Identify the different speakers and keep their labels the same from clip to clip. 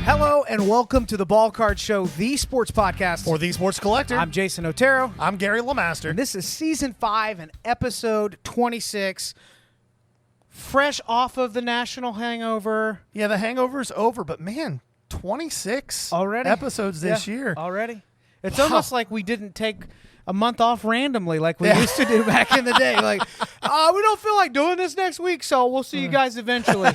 Speaker 1: Hello and welcome to the Ballcard Show, the sports podcast.
Speaker 2: For the Sports Collector.
Speaker 1: I'm Jason Otero.
Speaker 2: I'm Gary LeMaster.
Speaker 1: And this is Season 5 and Episode 26. Fresh off of the national hangover.
Speaker 2: Yeah, the hangover's over, but man, 26
Speaker 1: already
Speaker 2: episodes this year.
Speaker 1: Already. It's almost like we didn't take a month off randomly like we used to do back in the day. Like, we don't feel like doing this next week, so we'll see you guys eventually.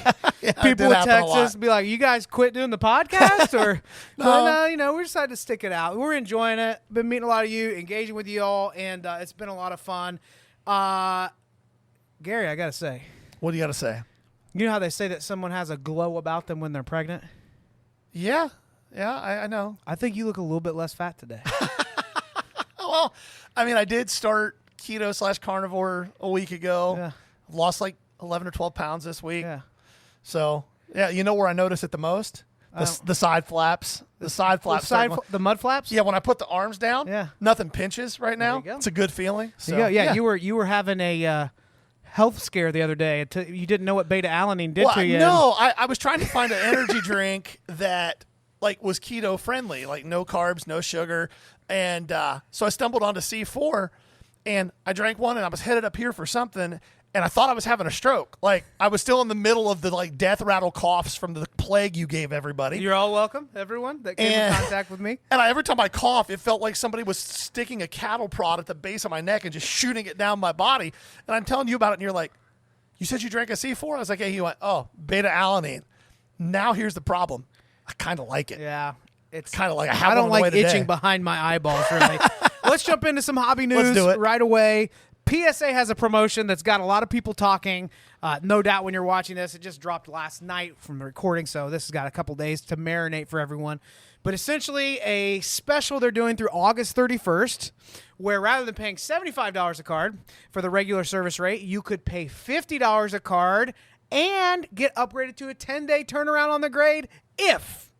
Speaker 1: People would text us and be like, you guys quit doing the podcast? Or, no, we decided to stick it out. We're enjoying it. Been meeting a lot of you, engaging with you all, and it's been a lot of fun. Gary, I got to say.
Speaker 2: What do you got to say?
Speaker 1: You know how they say that someone has a glow about them when they're pregnant?
Speaker 2: Yeah, I know.
Speaker 1: I think you look a little bit less fat today.
Speaker 2: Well, I mean, I did start keto/carnivore a week ago.
Speaker 1: Yeah.
Speaker 2: I've lost like 11 or 12 pounds this week.
Speaker 1: Yeah.
Speaker 2: So, yeah, you know where I notice it the most? The side flaps. The side flaps.
Speaker 1: The mud flaps?
Speaker 2: Yeah, when I put the arms down, nothing pinches right now.
Speaker 1: There you go.
Speaker 2: It's a good feeling. So,
Speaker 1: You were having a health scare the other day. You didn't know what beta-alanine did to you.
Speaker 2: No, I was trying to find an energy drink that was keto friendly, like no carbs, no sugar. And so I stumbled onto C4, and I drank one, and I was headed up here for something, and I thought I was having a stroke. Like, I was still in the middle of the death rattle coughs from the plague you gave everybody.
Speaker 1: You're all welcome, everyone that came in contact with me.
Speaker 2: And every time I cough, it felt like somebody was sticking a cattle prod at the base of my neck and just shooting it down my body. And I'm telling you about it, and you're like, you said you drank a C4? I was like, yeah. He went, oh, beta-alanine. Now here's the problem. I kind of like it.
Speaker 1: Yeah. It's
Speaker 2: kind of like I
Speaker 1: don't like itching behind my eyeballs, really. Let's jump into some hobby news.
Speaker 2: Let's do it.
Speaker 1: Right away. PSA has a promotion that's got a lot of people talking. No doubt when you're watching this, it just dropped last night from the recording, so this has got a couple days to marinate for everyone. But essentially a special they're doing through August 31st, where rather than paying $75 a card for the regular service rate, you could pay $50 a card and get upgraded to a 10-day turnaround on the grade if,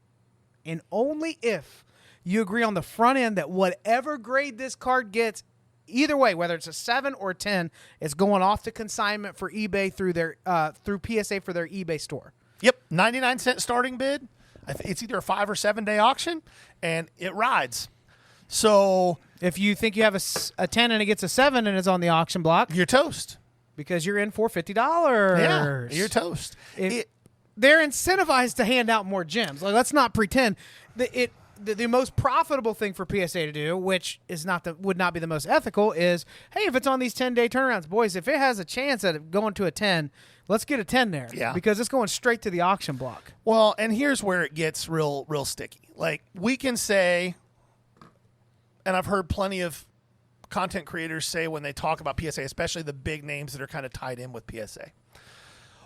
Speaker 1: and only if, you agree on the front end that whatever grade this card gets, either way, whether it's a 7 or a 10, is going off to consignment for eBay through their through PSA for their eBay store.
Speaker 2: Yep, 99-cent starting bid. It's either a 5 or 7 day auction, and it rides. So
Speaker 1: if you think you have a 10 and it gets a 7 and it's on the auction block,
Speaker 2: you're toast
Speaker 1: because you're in for $50.
Speaker 2: Yeah, you're toast.
Speaker 1: They're incentivized to hand out more gems. Like, let's not pretend that the most profitable thing for PSA to do, which is would not be the most ethical, is, hey, if it's on these 10-day turnarounds, boys, if it has a chance at going to a 10, let's get a 10 there.
Speaker 2: Yeah.
Speaker 1: Because it's going straight to the auction block.
Speaker 2: Well, and here's where it gets real sticky. Like, we can say, and I've heard plenty of content creators say when they talk about PSA, especially the big names that are kind of tied in with PSA,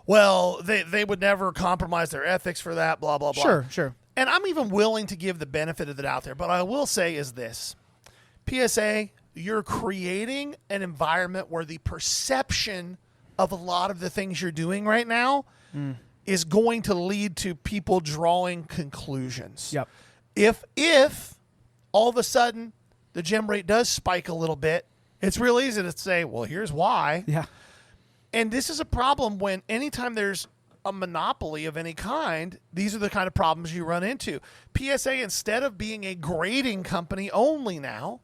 Speaker 2: well, they would never compromise their ethics for that, blah, blah, blah.
Speaker 1: Sure.
Speaker 2: And I'm even willing to give the benefit of it out there. But I will say is this. PSA, you're creating an environment where the perception of a lot of the things you're doing right now is going to lead to people drawing conclusions.
Speaker 1: Yep.
Speaker 2: If all of a sudden the gem rate does spike a little bit, it's real easy to say, well, here's why.
Speaker 1: Yeah.
Speaker 2: And this is a problem when anytime there's a monopoly of any kind, these are the kind of problems you run into. PSA, instead of being a grading company only now,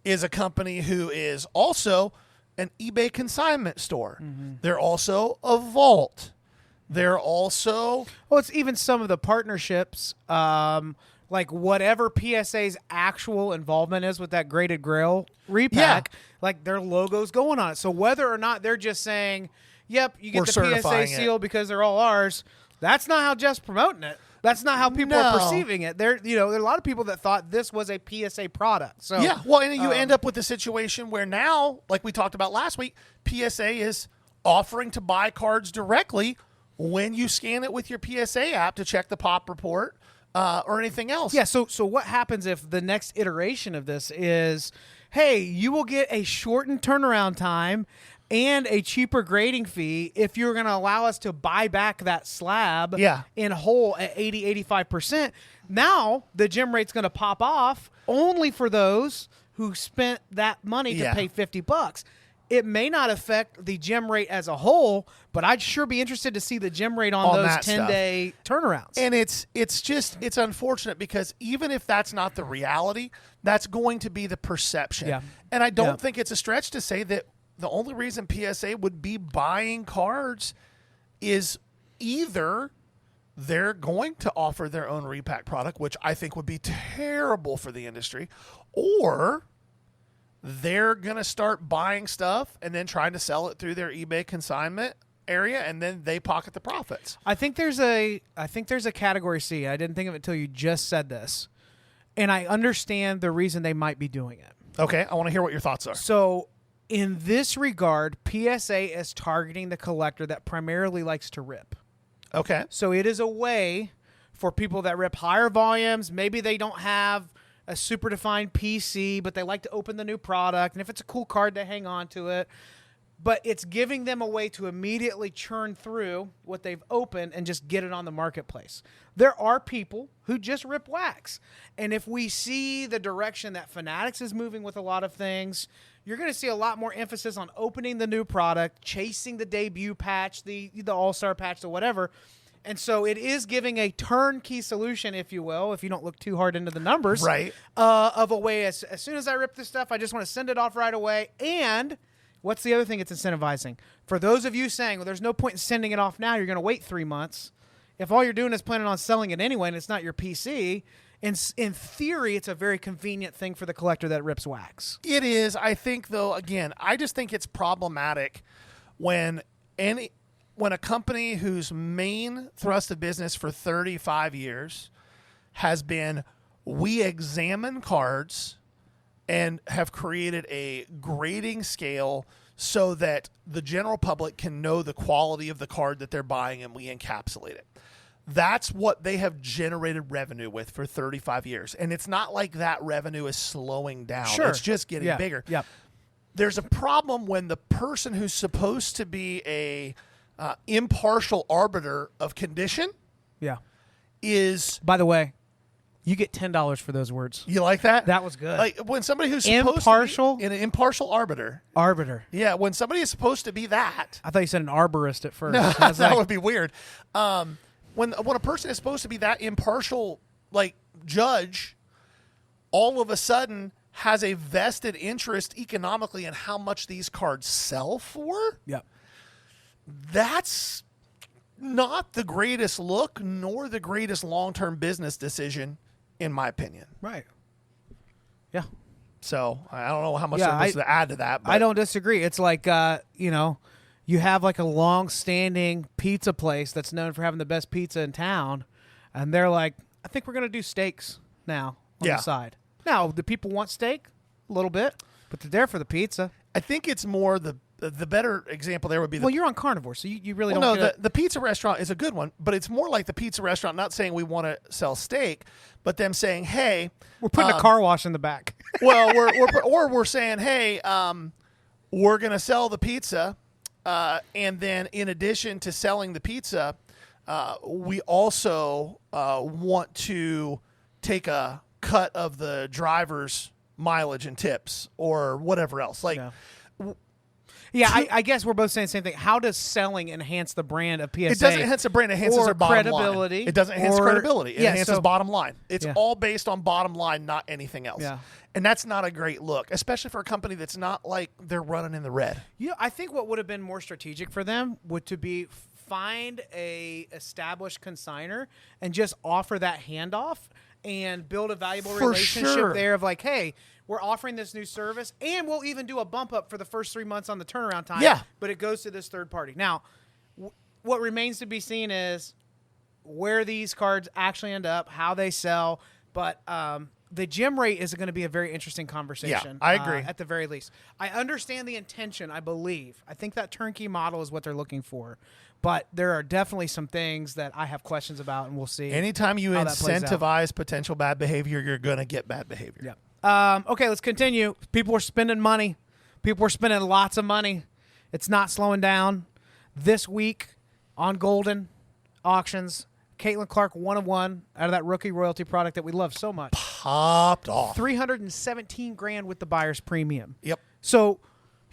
Speaker 2: is a company who is also an eBay consignment store. Mm-hmm. They're also a vault. They're also...
Speaker 1: Well, it's even some of the partnerships, like whatever PSA's actual involvement is with that graded grail repack, like their logo's going on it. So whether or not they're just saying, yep, you get the PSA seal because they're all ours, that's not how Jeff's promoting it. That's not how people are perceiving it. There are a lot of people that thought this was a PSA product. So
Speaker 2: yeah, well, and you end up with a situation where now, like we talked about last week, PSA is offering to buy cards directly when you scan it with your PSA app to check the pop report or anything else.
Speaker 1: Yeah, so what happens if the next iteration of this is, hey, you will get a shortened turnaround time and a cheaper grading fee if you're going to allow us to buy back that slab in whole at 80-85%. Now the gem rate's going to pop off only for those who spent that money to pay $50. it may not affect the gem rate as a whole, but I'd sure be interested to see the gem rate on those 10-day turnarounds.
Speaker 2: And it's unfortunate because even if that's not the reality, that's going to be the perception.
Speaker 1: Yeah.
Speaker 2: And I don't think it's a stretch to say that the only reason PSA would be buying cards is either they're going to offer their own repack product, which I think would be terrible for the industry, or they're going to start buying stuff and then trying to sell it through their eBay consignment area, and then they pocket the profits.
Speaker 1: I think there's a category C. I didn't think of it until you just said this. And I understand the reason they might be doing it.
Speaker 2: Okay, I want to hear what your thoughts are.
Speaker 1: So, in this regard, PSA is targeting the collector that primarily likes to rip.
Speaker 2: Okay.
Speaker 1: So, it is a way for people that rip higher volumes. Maybe they don't have a super defined PC, but they like to open the new product. And if it's a cool card, they hang on to it. But it's giving them a way to immediately churn through what they've opened and just get it on the marketplace. There are people who just rip wax. And if we see the direction that Fanatics is moving with a lot of things, you're going to see a lot more emphasis on opening the new product, chasing the debut patch, the all-star patch, or whatever. And so it is giving a turnkey solution, if you will, if you don't look too hard into the numbers,
Speaker 2: right?
Speaker 1: Of a way, as soon as I rip this stuff, I just want to send it off right away. And what's the other thing it's incentivizing? For those of you saying, well, there's no point in sending it off now, you're going to wait 3 months. If all you're doing is planning on selling it anyway and it's not your PC, in theory, it's a very convenient thing for the collector that rips wax.
Speaker 2: It is. I think, though, again, I just think it's problematic when a company whose main thrust of business for 35 years has been, we examine cards and have created a grading scale so that the general public can know the quality of the card that they're buying, and we encapsulate it. That's what they have generated revenue with for 35 years. And it's not like that revenue is slowing down.
Speaker 1: Sure.
Speaker 2: It's just getting bigger.
Speaker 1: Yep.
Speaker 2: There's a problem when the person who's supposed to be a impartial arbiter of condition is...
Speaker 1: By the way, you get $10 for those words.
Speaker 2: You like that?
Speaker 1: That was good.
Speaker 2: Like when somebody who's supposed to be an impartial arbiter.
Speaker 1: Arbiter.
Speaker 2: Yeah, when somebody is supposed to be that.
Speaker 1: I thought you said an arborist at first.
Speaker 2: No, that would be weird. When a person is supposed to be that impartial, like, judge, all of a sudden has a vested interest economically in how much these cards sell for.
Speaker 1: Yep.
Speaker 2: That's not the greatest look nor the greatest long-term business decision, in my opinion.
Speaker 1: Right. Yeah.
Speaker 2: So I don't know how much there was to add to that. But
Speaker 1: I don't disagree. It's like, you have like a long-standing pizza place that's known for having the best pizza in town, and they're like, I think we're going to do steaks now on the side. Now, do people want steak? A little bit, but they're there for the pizza.
Speaker 2: I think it's more the better example there would be.
Speaker 1: Well, you're on carnivore, so you really don't.
Speaker 2: No, the pizza restaurant is a good one, but it's more like the pizza restaurant not saying we want to sell steak, but them saying, hey,
Speaker 1: we're putting a car wash in the back.
Speaker 2: Well, we're saying, hey, we're going to sell the pizza, and then in addition to selling the pizza, we also want to take a cut of the driver's mileage and tips or whatever else. Like,
Speaker 1: yeah, I guess we're both saying the same thing. How does selling enhance the brand of PSA?
Speaker 2: It doesn't enhance the brand. It enhances their bottom
Speaker 1: credibility.
Speaker 2: line. It doesn't enhance credibility. It enhances bottom line. It's
Speaker 1: Yeah.
Speaker 2: all based on bottom line, not anything else.
Speaker 1: Yeah.
Speaker 2: And that's not a great look, especially for a company that's not like they're running in the red.
Speaker 1: I think what would have been more strategic for them would to be find a established consignor and just offer that handoff and build a valuable relationship there of like, hey, we're offering this new service, and we'll even do a bump up for the first 3 months on the turnaround time.
Speaker 2: Yeah.
Speaker 1: But it goes to this third party. Now, what remains to be seen is where these cards actually end up, how they sell. But the gem rate is going to be a very interesting conversation.
Speaker 2: Yeah, I agree.
Speaker 1: At the very least. I understand the intention, I believe. I think that turnkey model is what they're looking for. But there are definitely some things that I have questions about, and we'll see.
Speaker 2: Anytime you
Speaker 1: how that plays out.
Speaker 2: incentivize potential bad behavior, you're going to get bad behavior.
Speaker 1: Yeah. Okay, let's continue. People are spending money. People are spending lots of money. It's not slowing down. This week on Golden Auctions, Caitlin Clark 1 of 1 out of that rookie royalty product that we love so much.
Speaker 2: Popped off.
Speaker 1: $317,000 with the buyer's premium.
Speaker 2: Yep.
Speaker 1: So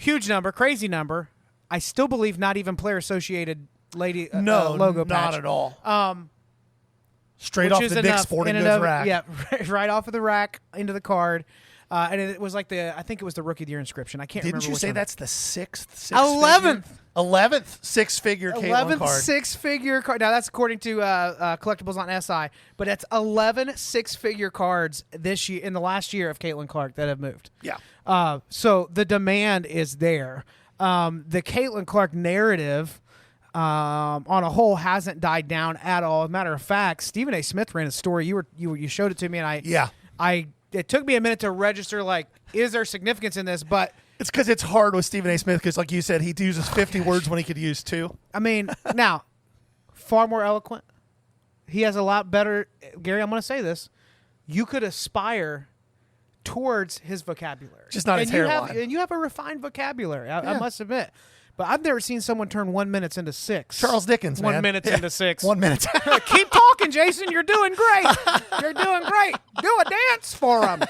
Speaker 1: Huge number, crazy number. I still believe not even player associated lady
Speaker 2: No,
Speaker 1: logo patch.
Speaker 2: not at all. Straight off
Speaker 1: Which is
Speaker 2: the Dick's
Speaker 1: enough
Speaker 2: Sporting
Speaker 1: in and
Speaker 2: Goods
Speaker 1: of-
Speaker 2: rack.
Speaker 1: Yeah, right off of the rack into the card. And it was like I think it was the Rookie of the Year inscription. I can't remember.
Speaker 2: Didn't you
Speaker 1: which
Speaker 2: say
Speaker 1: one.
Speaker 2: that's the 6th?
Speaker 1: 11th.
Speaker 2: Six-figure Caitlin
Speaker 1: 11th
Speaker 2: card.
Speaker 1: six-figure card. Now, that's according to Collectibles on SI, but it's 11 six-figure cards this year in the last year of Caitlin Clark that have moved.
Speaker 2: Yeah.
Speaker 1: So the demand is there. The Caitlin Clark narrative on a whole hasn't died down at all. As a matter of fact, Stephen A. Smith ran a story. You showed it to me, and it took me a minute to register, like, is there significance in this? But
Speaker 2: It's because it's hard with Stephen A. Smith because, like you said, he uses 50 words when he could use 2.
Speaker 1: I mean, now, far more eloquent. He has a lot better. Gary, I'm going to say this. You could aspire towards his vocabulary.
Speaker 2: Just not his hairline.
Speaker 1: And you have a refined vocabulary, I must admit. But I've never seen someone turn 1 minute into 6.
Speaker 2: Charles Dickens, man.
Speaker 1: 1 minute into 6.
Speaker 2: 1 minute.
Speaker 1: Keep talking, Jason. You're doing great. You're doing great. Do a dance for him.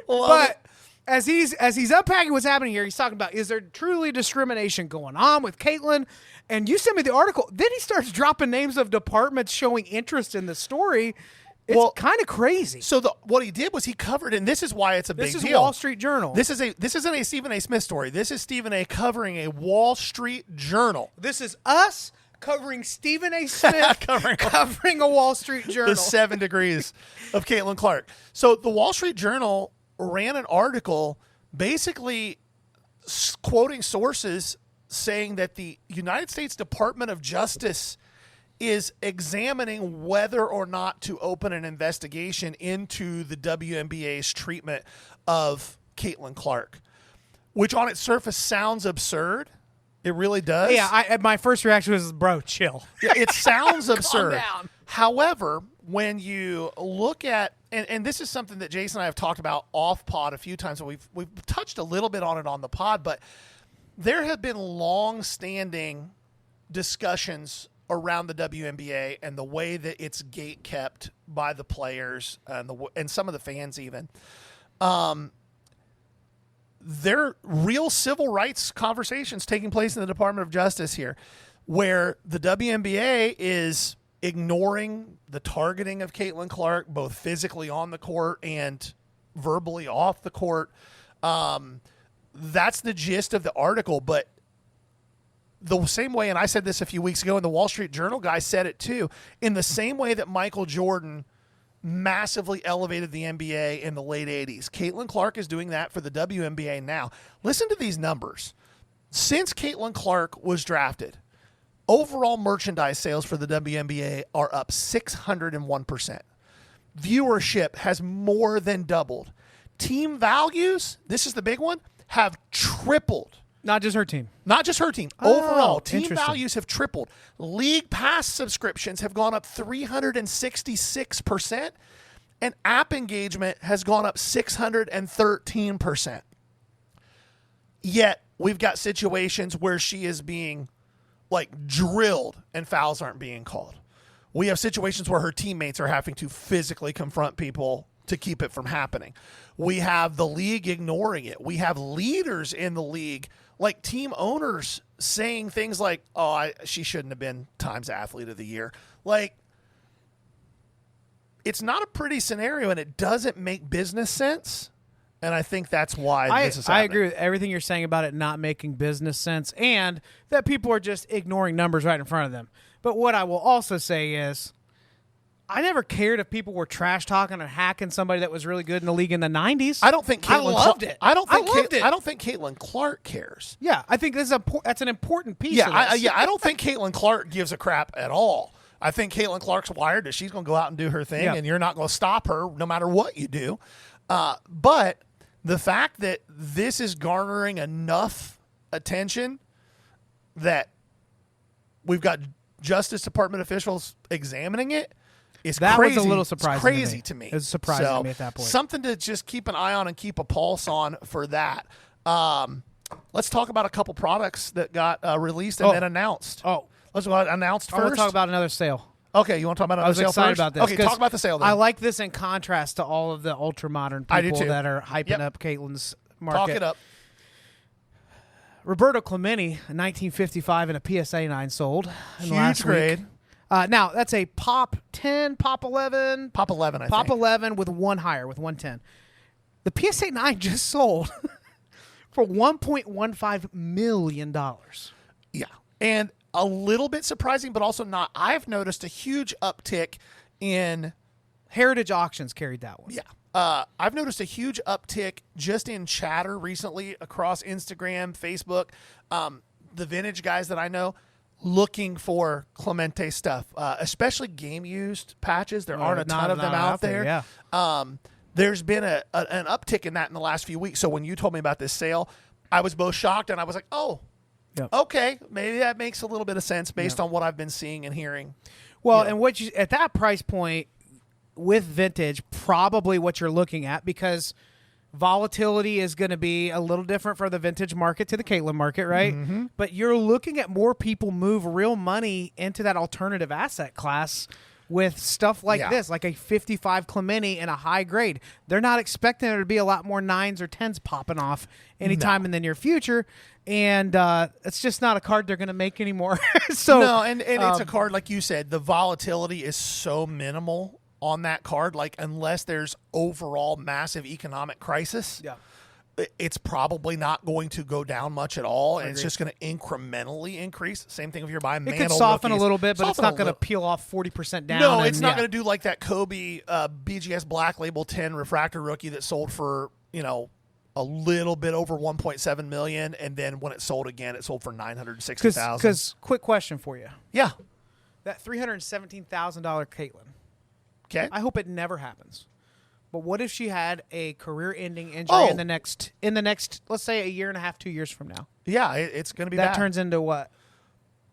Speaker 1: But as he's unpacking what's happening here, he's talking about, is there truly discrimination going on with Caitlin? And you sent me the article. Then he starts dropping names of departments showing interest in the story. It's kind of crazy.
Speaker 2: So what he did was he covered, and this is why it's a big deal.
Speaker 1: This is Wall Street Journal.
Speaker 2: This isn't a Stephen A. Smith story. This is Stephen A. covering a Wall Street Journal.
Speaker 1: This is us covering Stephen A. Smith covering a Wall Street Journal.
Speaker 2: The 7 degrees of Caitlin Clark. So the Wall Street Journal ran an article basically quoting sources saying that the United States Department of Justice is examining whether or not to open an investigation into the WNBA's treatment of Caitlin Clark, which on its surface sounds absurd. It really does.
Speaker 1: Yeah, my first reaction was, bro, chill.
Speaker 2: Yeah, it sounds absurd.
Speaker 1: Calm down.
Speaker 2: However, when you look at, and this is something that Jason and I have talked about off pod a few times, and we've touched a little bit on it on the pod, but there have been long-standing discussions around the WNBA and the way that it's gate kept by the players and some of the fans even. There are real civil rights conversations taking place in the Department of Justice here, where the WNBA is ignoring the targeting of Caitlin Clark, both physically on the court and verbally off the court. That's the gist of the article, but the same way, and I said this a few weeks ago, and the Wall Street Journal guy said it too, in the same way that Michael Jordan massively elevated the NBA in the late 80s, Caitlin Clark is doing that for the WNBA now. Listen to these numbers. Since Caitlin Clark was drafted, overall merchandise sales for the WNBA are up 601%. Viewership has more than doubled. Team values, this is the big one, have tripled.
Speaker 1: Not just her team.
Speaker 2: Not just her team. Overall, team
Speaker 1: interesting.
Speaker 2: values have tripled. League Pass subscriptions have gone up 366%, and app engagement has gone up 613%. Yet, we've got situations where she is being, like, drilled and fouls aren't being called. We have situations where her teammates are having to physically confront people to keep it from happening. We have the league ignoring it. We have leaders in the league, like team owners, saying things like, she shouldn't have been Times Athlete of the Year. Like, it's not a pretty scenario, and it doesn't make business sense. And I think that's why this is happening.
Speaker 1: I agree with everything you're saying about it not making business sense and that people are just ignoring numbers right in front of them. But what I will also say is, I never cared if people were trash talking and hacking somebody that was really good in the league in the 90s.
Speaker 2: I don't think Caitlin
Speaker 1: loved it.
Speaker 2: I don't think
Speaker 1: loved it.
Speaker 2: I don't think Caitlin Clark cares.
Speaker 1: Yeah, I think that's an important piece of this.
Speaker 2: I don't think Caitlin Clark gives a crap at all. I think Caitlin Clark's wired that she's going to go out and do her thing, and you're not going to stop her no matter what you do. But the fact that this is garnering enough attention that we've got Justice Department officials examining it is
Speaker 1: that
Speaker 2: crazy.
Speaker 1: was a little surprising.
Speaker 2: It's crazy to me.
Speaker 1: It was surprising to me at that point.
Speaker 2: Something to just keep an eye on and keep a pulse on for that. Let's talk about a couple products that got released and then announced. Let's go announced first.
Speaker 1: I want to talk about another sale.
Speaker 2: Okay, you want to talk about another sale first?
Speaker 1: I was excited about this.
Speaker 2: Okay, talk about the sale then.
Speaker 1: I like this in contrast to all of the ultra modern people
Speaker 2: I do too.
Speaker 1: that are hyping up Caitlin's market.
Speaker 2: Talk it up.
Speaker 1: Roberto Clemente, a 1955 and a PSA 9 sold in the last
Speaker 2: Huge grade.
Speaker 1: week. Now, that's a Pop 10, Pop 11.
Speaker 2: Pop 11, I think.
Speaker 1: Pop 11 with one higher, with 110. The PSA 9 just sold for $1.15 million.
Speaker 2: Yeah. And a little bit surprising, but also not. I've noticed a huge uptick in...
Speaker 1: Heritage Auctions carried that one.
Speaker 2: Yeah. I've noticed a huge uptick just in chatter recently across Instagram, Facebook. The vintage guys that I know looking for Clemente stuff, especially game used patches. There aren't a ton of them out there.
Speaker 1: Yeah.
Speaker 2: There's been an uptick in that in the last few weeks. So when you told me about this sale, I was both shocked and I was like, oh,
Speaker 1: Yep.
Speaker 2: okay, maybe that makes a little bit of sense based on what I've been seeing and hearing.
Speaker 1: Well, and what you at that price point with vintage, probably what you're looking at, because volatility is going to be a little different for the vintage market to the Caitlin market, right?
Speaker 2: Mm-hmm.
Speaker 1: But you're looking at more people move real money into that alternative asset class with stuff like this, like a 55 Clemente in a high grade. They're not expecting there to be a lot more 9s or 10s popping off anytime in the near future. And it's just not a card they're going to make anymore. So
Speaker 2: no, and it's a card, like you said, the volatility is so minimal on that card. Like, unless there's overall massive economic crisis, it's probably not going to go down much at all. And it's just going to incrementally increase. Same thing if you're buying
Speaker 1: It could soften a little bit, but it's not going to peel off 40% down.
Speaker 2: No, it's not going to do like that Kobe BGS Black Label 10 refractor rookie that sold for, a little bit over 1.7 million, and then when it sold again, it sold for 960,000.
Speaker 1: Because quick question for you.
Speaker 2: Yeah.
Speaker 1: That $317,000 Caitlin.
Speaker 2: Okay.
Speaker 1: I hope it never happens. But what if she had a career-ending injury in the next, let's say, a year and a half, 2 years from now?
Speaker 2: Yeah, it's going to be
Speaker 1: that
Speaker 2: bad.
Speaker 1: turns into what?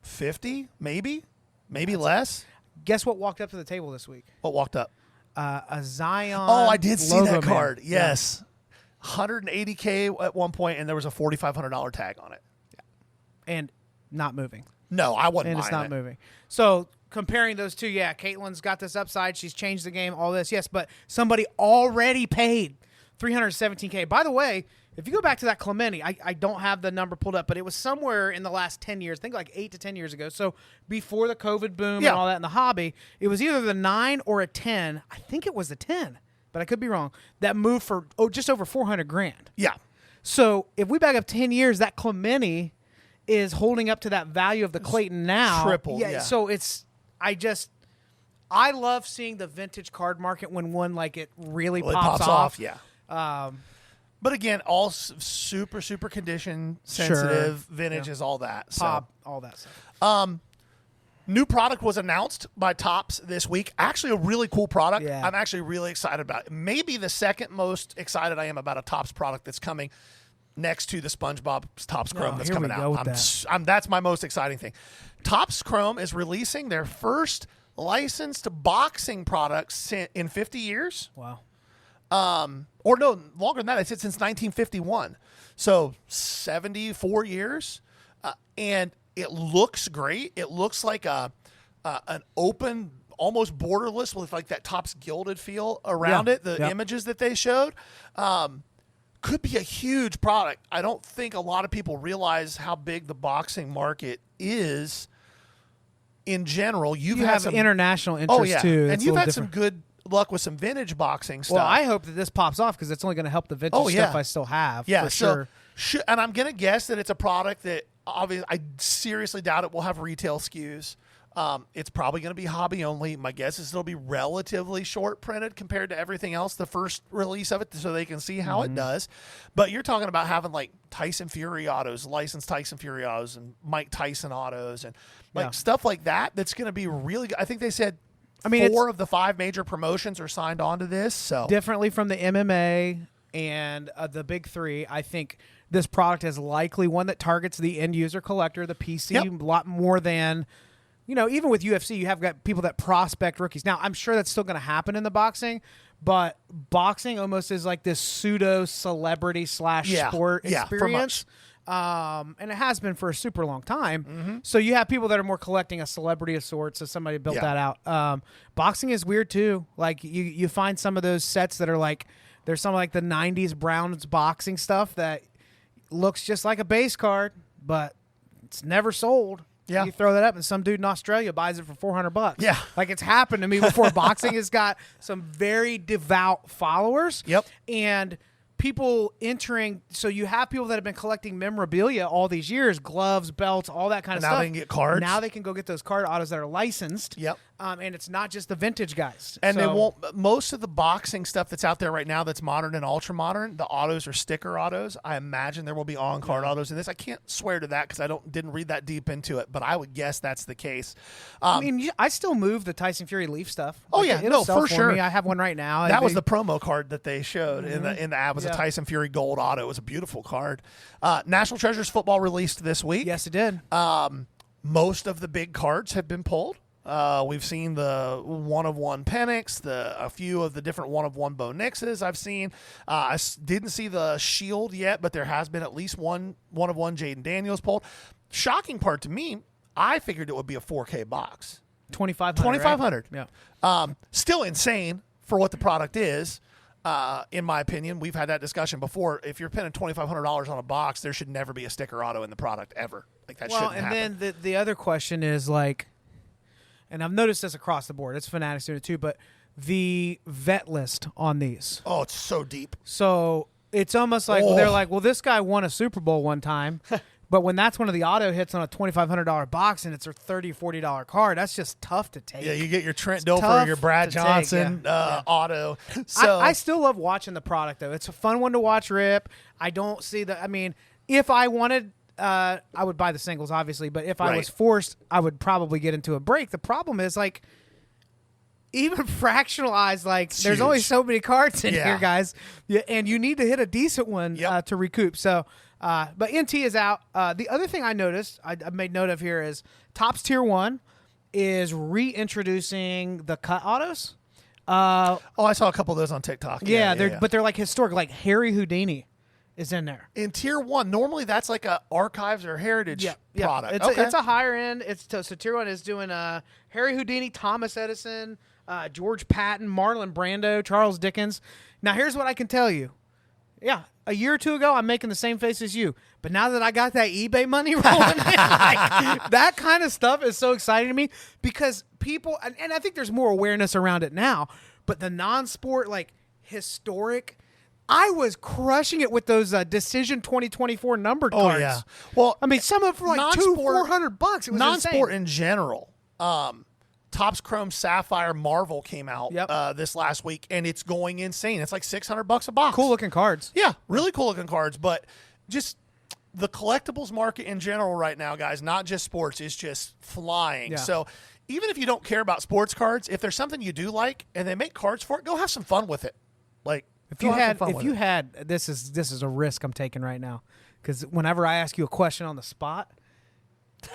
Speaker 2: 50, maybe less.
Speaker 1: Guess what walked up to the table this week?
Speaker 2: What walked up?
Speaker 1: A Zion.
Speaker 2: Oh, I did see that
Speaker 1: man.
Speaker 2: card. Yes. Yeah. $180K at one point, and there was a $4,500 tag on it.
Speaker 1: Yeah. And not moving.
Speaker 2: No, I wasn't.
Speaker 1: And it's not moving. So comparing those two, Caitlin's got this upside. She's changed the game, all this. Yes, but somebody already paid $317K. By the way, if you go back to that Clemente, I don't have the number pulled up, but it was somewhere in the last 10 years, I think like 8 to 10 years ago. So before the COVID boom and all that in the hobby, it was either the 9 or a 10. I think it was the 10. But I could be wrong. That moved for just over $400,000.
Speaker 2: Yeah.
Speaker 1: So if we back up 10 years, that Clemente is holding up to that value of the Clayton now.
Speaker 2: Triple. Yeah.
Speaker 1: So I love seeing the vintage card market when one like it really pops off.
Speaker 2: Yeah. But again, all super condition sensitive. Vintage is all that.
Speaker 1: Pop, all that stuff.
Speaker 2: New product was announced by Topps this week. Actually, a really cool product.
Speaker 1: Yeah.
Speaker 2: I'm actually really excited about it. Maybe the second most excited I am about a Topps product that's coming next to the SpongeBob Topps Chrome that's coming out. That's my most exciting thing. Topps Chrome is releasing their first licensed boxing products in 50 years.
Speaker 1: Wow.
Speaker 2: Or no, longer than that. It's since 1951. So 74 years. And it looks great. It looks like an open, almost borderless with like that Topps gilded feel around it. The images that they showed could be a huge product. I don't think a lot of people realize how big the boxing market is in general. You
Speaker 1: have some international interest too.
Speaker 2: And you've had some good luck with some vintage boxing stuff.
Speaker 1: Well, I hope that this pops off because it's only going to help the vintage stuff I still have.
Speaker 2: Yeah,
Speaker 1: for sure.
Speaker 2: And I'm going to guess that it's a product that obviously I seriously doubt it will have retail SKUs. It's probably going to be hobby only. My guess is it'll be relatively short printed compared to everything else, the first release of it, so they can see how it does. But you're talking about having like Tyson Fury autos, licensed Tyson Fury autos, and Mike Tyson autos, and stuff like that. That's going to be really good. I think they said 4 of the 5 major promotions are signed on to this. So
Speaker 1: differently from the MMA and the big 3, I think this product is likely one that targets the end user collector, the PC, a lot more than, even with UFC, you have got people that prospect rookies. Now, I'm sure that's still going to happen in the boxing, but boxing almost is like this pseudo celebrity / sport experience. And it has been for a super long time. Mm-hmm. So you have people that are more collecting a celebrity of sorts, so somebody built that out. Boxing is weird too. Like you find some of those sets that are like There's some like the 90s Browns boxing stuff that looks just like a base card, but it's never sold.
Speaker 2: Yeah.
Speaker 1: You throw that up and some dude in Australia buys it for $400.
Speaker 2: Yeah.
Speaker 1: Like it's happened to me before. Boxing has got some very devout followers.
Speaker 2: Yep.
Speaker 1: And people entering, so you have people that have been collecting memorabilia all these years, gloves, belts, all that kind of
Speaker 2: Now
Speaker 1: stuff.
Speaker 2: they can get cards.
Speaker 1: Now they can go get those card autos that are licensed.
Speaker 2: Yep.
Speaker 1: And it's not just the vintage guys.
Speaker 2: And they
Speaker 1: So-
Speaker 2: won't. Most of the boxing stuff that's out there right now, that's modern and ultra modern, the autos are sticker autos. I imagine there will be on card autos in this. I can't swear to that because I didn't read that deep into it, but I would guess that's the case.
Speaker 1: I mean, I still move the Tyson Fury Leaf stuff.
Speaker 2: Oh,
Speaker 1: Like,
Speaker 2: yeah.
Speaker 1: it'll
Speaker 2: No,
Speaker 1: sell
Speaker 2: for sure.
Speaker 1: me. I have one right now.
Speaker 2: That was the promo card that they showed in the ad. Was a
Speaker 1: Yeah.
Speaker 2: Tyson Fury Gold auto. It was a beautiful card. National Treasures football released this week.
Speaker 1: Yes, it did.
Speaker 2: Most of the big cards have been pulled. We've seen the 1-of-1 Penix, a few of the different 1-of-1 Bo Nixes I've seen. I didn't see the Shield yet, but there has been at least one 1-of-1 Jaden Daniels pulled. Shocking part to me, I figured it would be a 4K box.
Speaker 1: 2,500.
Speaker 2: 2,500.
Speaker 1: Right? Yeah.
Speaker 2: Still insane for what the product is. In my opinion, we've had that discussion before. If you're spending $2,500 on a box, there should never be a sticker auto in the product ever. Like that shouldn't happen.
Speaker 1: And then the other question is like, and I've noticed this across the board. It's Fanatics doing it too, but the vet list on these.
Speaker 2: Oh, it's so deep.
Speaker 1: So it's almost like they're like, well, this guy won a Super Bowl one time. But when that's one of the auto hits on a $2,500 box and it's a $30, $40 card, that's just tough to take.
Speaker 2: Yeah, you get your Trent
Speaker 1: It's
Speaker 2: Dilfer,
Speaker 1: tough
Speaker 2: your Brad
Speaker 1: to take,
Speaker 2: Johnson
Speaker 1: yeah.
Speaker 2: auto. So
Speaker 1: I still love watching the product, though. It's a fun one to watch rip. I don't see the – I mean, if I wanted I would buy the singles, obviously. But if I
Speaker 2: Right.
Speaker 1: was forced, I would probably get into a break. The problem is, like, even fractionalized, like, there's only
Speaker 2: huge.
Speaker 1: so many cards in
Speaker 2: Yeah.
Speaker 1: here, guys. Yeah, and you need to hit a decent one
Speaker 2: Yep.
Speaker 1: to recoup. So – but NT is out. The other thing I noticed, I made note of here is Topps Tier 1 is reintroducing the cut autos.
Speaker 2: I saw a couple of those on TikTok.
Speaker 1: Yeah. But they're like historic. Like Harry Houdini is in there.
Speaker 2: In Tier 1, normally that's like a archives or heritage product.
Speaker 1: It's a higher end. So Tier 1 is doing Harry Houdini, Thomas Edison, George Patton, Marlon Brando, Charles Dickens. Now, here's what I can tell you. Yeah, a year or two ago, I'm making the same face as you. But now that I got that eBay money rolling in, like, that kind of stuff is so exciting to me because people, and I think there's more awareness around it now, but the non-sport, like, historic, I was crushing it with those Decision 2024 numbered cards.
Speaker 2: Oh, yeah. Well,
Speaker 1: I mean, some of them for like $400. It was
Speaker 2: non-sport
Speaker 1: insane.
Speaker 2: in general. Topps Chrome Sapphire Marvel came out this last week, and it's going insane. It's like $600 a box.
Speaker 1: Cool looking cards.
Speaker 2: Yeah, really cool looking cards, but just the collectibles market in general right now, guys, not just sports, is just flying.
Speaker 1: Yeah.
Speaker 2: So even if you don't care about sports cards, if there's something you do like and they make cards for it, go have some fun with it. Like
Speaker 1: If you had this is a risk I'm taking right now because whenever I ask you a question on the spot,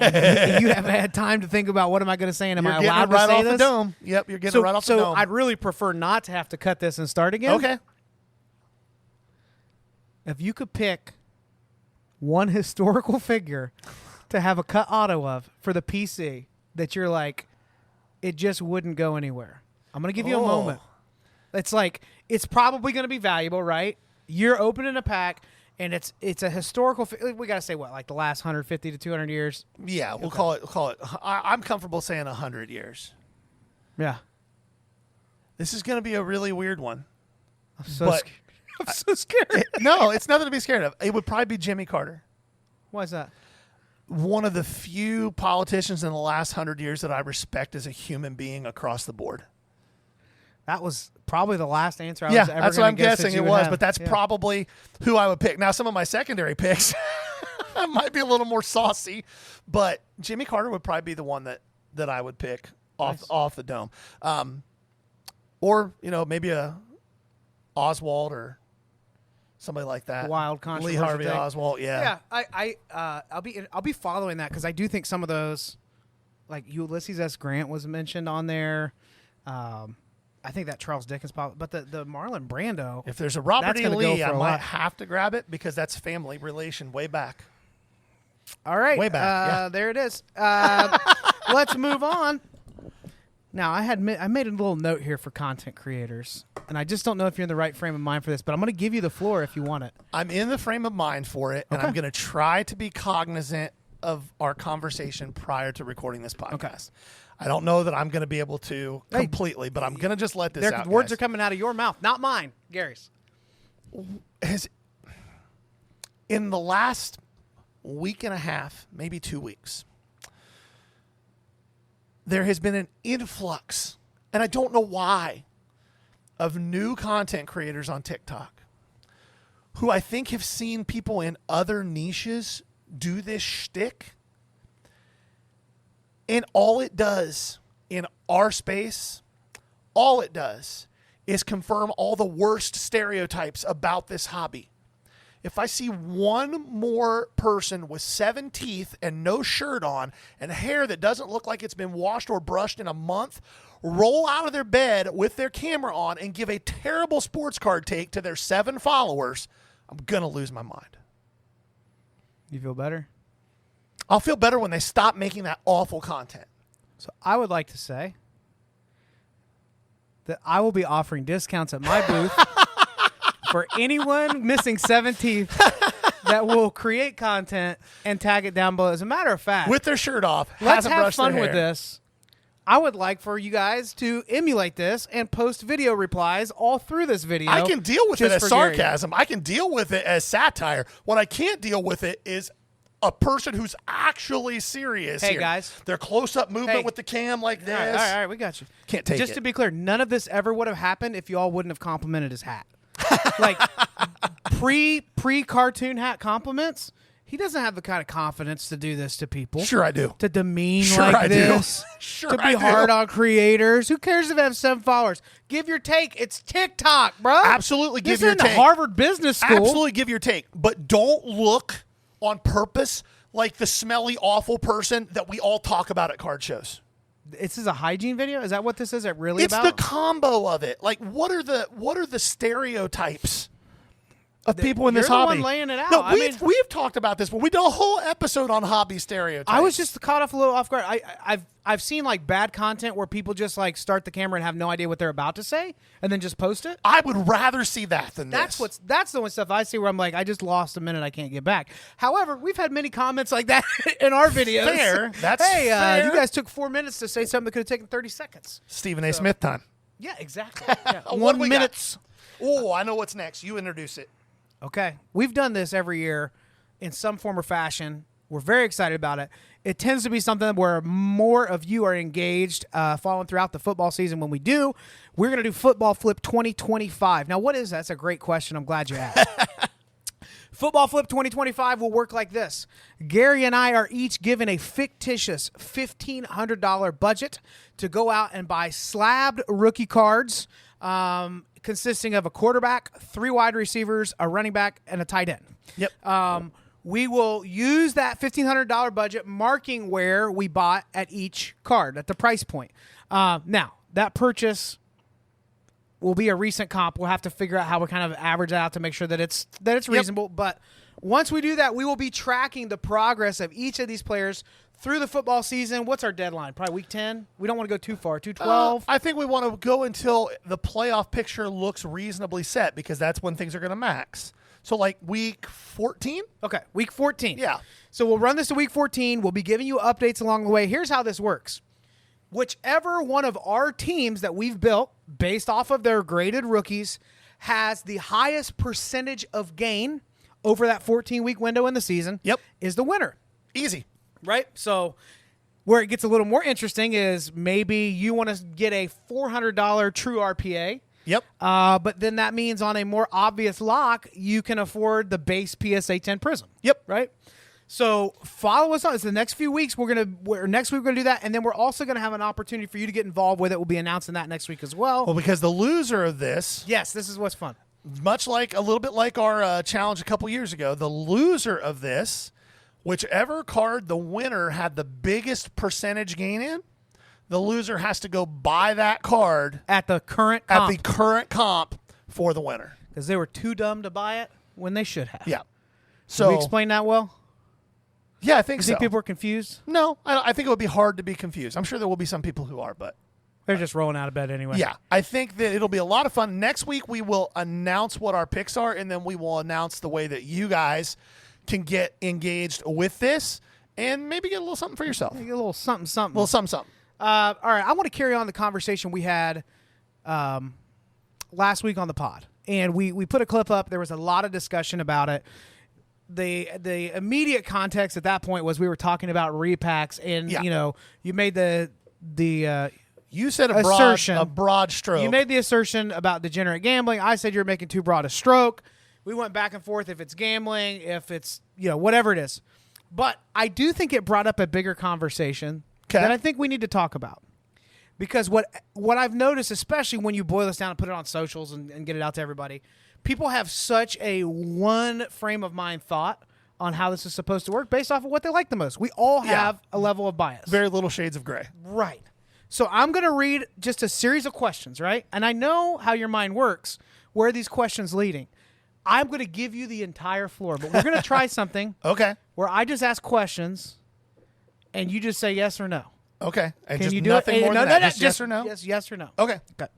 Speaker 1: you haven't had time to think about what am I going to say and am I allowed to say
Speaker 2: off
Speaker 1: this?
Speaker 2: the dome. Yep, you're getting it right off the dome.
Speaker 1: So I'd really prefer not to have to cut this and start again.
Speaker 2: Okay.
Speaker 1: If you could pick one historical figure to have a cut auto of for the PC that you're like, it just wouldn't go anywhere. I'm going to give you a moment. It's like, it's probably going to be valuable, right? You're opening a pack, and it's a historical. We got to say what, like the last 150 to 200 years?
Speaker 2: Yeah, we'll call it. I'm comfortable saying 100 years.
Speaker 1: Yeah.
Speaker 2: This is going to be a really weird one.
Speaker 1: I'm so scared.
Speaker 2: No, it's nothing to be scared of. It would probably be Jimmy Carter.
Speaker 1: Why is that?
Speaker 2: One of the few politicians in the last 100 years that I respect as a human being across the board.
Speaker 1: That was probably the last answer I was ever
Speaker 2: that's what I'm
Speaker 1: guess
Speaker 2: guessing
Speaker 1: that you
Speaker 2: it
Speaker 1: would
Speaker 2: was,
Speaker 1: have.
Speaker 2: but that's probably who I would pick. Now, some of my secondary picks might be a little more saucy, but Jimmy Carter would probably be the one that I would pick off the dome. Or, maybe a Oswald or somebody like that.
Speaker 1: Wild controversial
Speaker 2: Lee Harvey
Speaker 1: thing.
Speaker 2: Oswald, yeah.
Speaker 1: Yeah, I'll be following that because I do think some of those, like Ulysses S. Grant was mentioned on there. I think that Charles Dickens, but the Marlon Brando.
Speaker 2: If there's a Robert E. Lee, I might
Speaker 1: lot.
Speaker 2: have to grab it because that's family relation way back.
Speaker 1: All right,
Speaker 2: way back.
Speaker 1: There it is. Let's move on. Now I made a little note here for content creators. and I just don't know if you're in the right frame of mind for this, but I'm going to give you the floor if you want it.
Speaker 2: I'm in the frame of mind for it, and
Speaker 1: Okay.
Speaker 2: I'm going to try to be cognizant of our conversation prior to recording this podcast.
Speaker 1: Okay.
Speaker 2: I don't know that I'm going to be able to
Speaker 1: Hey,
Speaker 2: completely, but I'm going to just let this out.
Speaker 1: Words
Speaker 2: guys.
Speaker 1: are coming out of your mouth, not mine, Gary's.
Speaker 2: In the last week and a half, maybe 2 weeks, there has been an influx, and I don't know why, of new content creators on TikTok who I think have seen people in other niches do this shtick. And all it does in our space, all it does is confirm all the worst stereotypes about this hobby. If I see one more person with 7 teeth and no shirt on and hair that doesn't look like it's been washed or brushed in a month, roll out of their bed with their camera on and give a terrible sports card take to their 7 followers, I'm going to lose my mind.
Speaker 1: You feel better?
Speaker 2: I'll feel better when they stop making that awful content.
Speaker 1: So I would like to say that I will be offering discounts at my booth for anyone missing 7 teeth that will create content and tag it down below. As a matter of fact,
Speaker 2: With their shirt off,
Speaker 1: let's
Speaker 2: hasn't
Speaker 1: have
Speaker 2: brushed
Speaker 1: fun
Speaker 2: their
Speaker 1: with
Speaker 2: hair.
Speaker 1: this. I would like for you guys to emulate this and post video replies all through this video.
Speaker 2: I can deal with it
Speaker 1: just
Speaker 2: as
Speaker 1: for Gary.
Speaker 2: sarcasm. I can deal with it as satire. What I can't deal with it is a person who's actually serious.
Speaker 1: Hey,
Speaker 2: here.
Speaker 1: guys.
Speaker 2: Their close-up movement
Speaker 1: Hey.
Speaker 2: with the cam like this.
Speaker 1: All right, we got you.
Speaker 2: Can't take
Speaker 1: Just
Speaker 2: it.
Speaker 1: to be clear, none of this ever would have happened if you all wouldn't have complimented his hat. Like pre-cartoon hat compliments, he doesn't have the kind of confidence to do this to people.
Speaker 2: Sure I do.
Speaker 1: To demean
Speaker 2: Sure
Speaker 1: like
Speaker 2: I do.
Speaker 1: this.
Speaker 2: Sure
Speaker 1: to be
Speaker 2: I do.
Speaker 1: hard on creators. Who cares if they have 7 followers? Give your take. It's TikTok, bro.
Speaker 2: Absolutely give
Speaker 1: this
Speaker 2: your
Speaker 1: isn't
Speaker 2: take.
Speaker 1: Harvard Business School.
Speaker 2: Absolutely give your take. But don't look on purpose like the smelly, awful person that we all talk about at card shows.
Speaker 1: This is a hygiene video? Is that what this is really
Speaker 2: It's
Speaker 1: about?
Speaker 2: the combo of it. Like, what are the stereotypes of people in
Speaker 1: You're
Speaker 2: this
Speaker 1: the
Speaker 2: hobby?
Speaker 1: one laying it out.
Speaker 2: No,
Speaker 1: I mean-
Speaker 2: we've talked about this, but we did a whole episode on hobby stereotypes.
Speaker 1: I was just caught off a little off guard. I've seen like bad content where people just like start the camera and have no idea what they're about to say and then just post it.
Speaker 2: I would rather see that than
Speaker 1: That's
Speaker 2: this.
Speaker 1: that's the only stuff I see where I'm like, I just lost a minute, I can't get back. However, we've had many comments like that in our videos.
Speaker 2: Fair. That's
Speaker 1: hey,
Speaker 2: fair.
Speaker 1: you guys took 4 minutes to say something that could have taken 30 seconds.
Speaker 2: Stephen A. Smith time.
Speaker 1: Yeah, exactly. Yeah.
Speaker 2: What
Speaker 1: 1
Speaker 2: do we
Speaker 1: minute.
Speaker 2: Oh, I know what's next. You introduce it.
Speaker 1: Okay. We've done this every year in some form or fashion. We're very excited about it. It tends to be something where more of you are engaged following throughout the football season when we do. We're going to do Football Flip 2025. Now, what is that? That's a great question. I'm glad you asked. Football Flip 2025 will work like this. Gary and I are each given a fictitious $1,500 budget to go out and buy slabbed rookie cards consisting of a quarterback, 3 wide receivers, a running back, and a tight end.
Speaker 2: Yep.
Speaker 1: We will use that $1,500 budget, marking where we bought at each card at the price point. Now, that purchase will be a recent comp. We'll have to figure out how we kind of average it out to make sure that it's reasonable. But once we do that, we will be tracking the progress of each of these players through the football season. What's our deadline? Probably week 10? We don't want to go too far. 2/12?
Speaker 2: I think we want to go until the playoff picture looks reasonably set because that's when things are going to max. So like week 14?
Speaker 1: Okay, week 14.
Speaker 2: Yeah.
Speaker 1: So we'll run this to week 14. We'll be giving you updates along the way. Here's how this works. Whichever one of our teams that we've built based off of their graded rookies has the highest percentage of gain over that 14-week window in the season is the winner.
Speaker 2: Easy.
Speaker 1: Right? So where it gets a little more interesting is maybe you want to get a $400 true RPA.
Speaker 2: Yep.
Speaker 1: But then that means on a more obvious lock, you can afford the base PSA 10 Prism.
Speaker 2: Yep.
Speaker 1: Right? So follow us on this. The next few weeks, next week we're going to do that, and then we're also going to have an opportunity for you to get involved with it. We'll be announcing that next week as well.
Speaker 2: Well, because the loser of this,
Speaker 1: Yes, this is what's fun.
Speaker 2: much like a little bit like our challenge a couple years ago, the loser of this, whichever card the winner had the biggest percentage gain in, the loser has to go buy that card
Speaker 1: At the current
Speaker 2: at
Speaker 1: comp,
Speaker 2: the current comp for the winner.
Speaker 1: because they were too dumb to buy it when they should have.
Speaker 2: Yeah.
Speaker 1: Did
Speaker 2: So
Speaker 1: we explain that well?
Speaker 2: yeah, I think
Speaker 1: You
Speaker 2: so.
Speaker 1: think people are confused?
Speaker 2: No, I think it would be hard to be confused. I'm sure there will be some people who are, but
Speaker 1: They're just rolling out of bed anyway.
Speaker 2: Yeah, I think that it'll be a lot of fun. Next week, we will announce what our picks are, and then we will announce the way that you guys can get engaged with this and maybe get a little something for yourself.
Speaker 1: Get a little something, something.
Speaker 2: A little something.
Speaker 1: All right, I want to carry on the conversation we had last week on the pod. And we put a clip up. There was a lot of discussion about it. The immediate context at that point was we were talking about repacks, and you made the
Speaker 2: you said
Speaker 1: assertion.
Speaker 2: A broad stroke.
Speaker 1: You made the assertion about degenerate gambling. I said you're making too broad a stroke. We went back and forth if it's gambling, if it's whatever it is. But I do think it brought up a bigger conversation that I think we need to talk about. Because what I've noticed, especially when you boil this down and put it on socials and get it out to everybody, people have such a one frame of mind thought on how this is supposed to work based off of what they like the most. We all have a level of bias.
Speaker 2: Very little shades of gray.
Speaker 1: Right. So I'm going to read just a series of questions, right? And I know how your mind works, where these questions leading. I'm going to give you the entire floor, but we're going to try something
Speaker 2: Okay.
Speaker 1: where I just ask questions and you just say yes or no.
Speaker 2: Okay. And
Speaker 1: Can
Speaker 2: just
Speaker 1: you do
Speaker 2: nothing
Speaker 1: it?
Speaker 2: more
Speaker 1: No,
Speaker 2: than
Speaker 1: no,
Speaker 2: that.
Speaker 1: no,
Speaker 2: Just yes or no?
Speaker 1: Yes or no.
Speaker 2: Okay.
Speaker 1: Okay.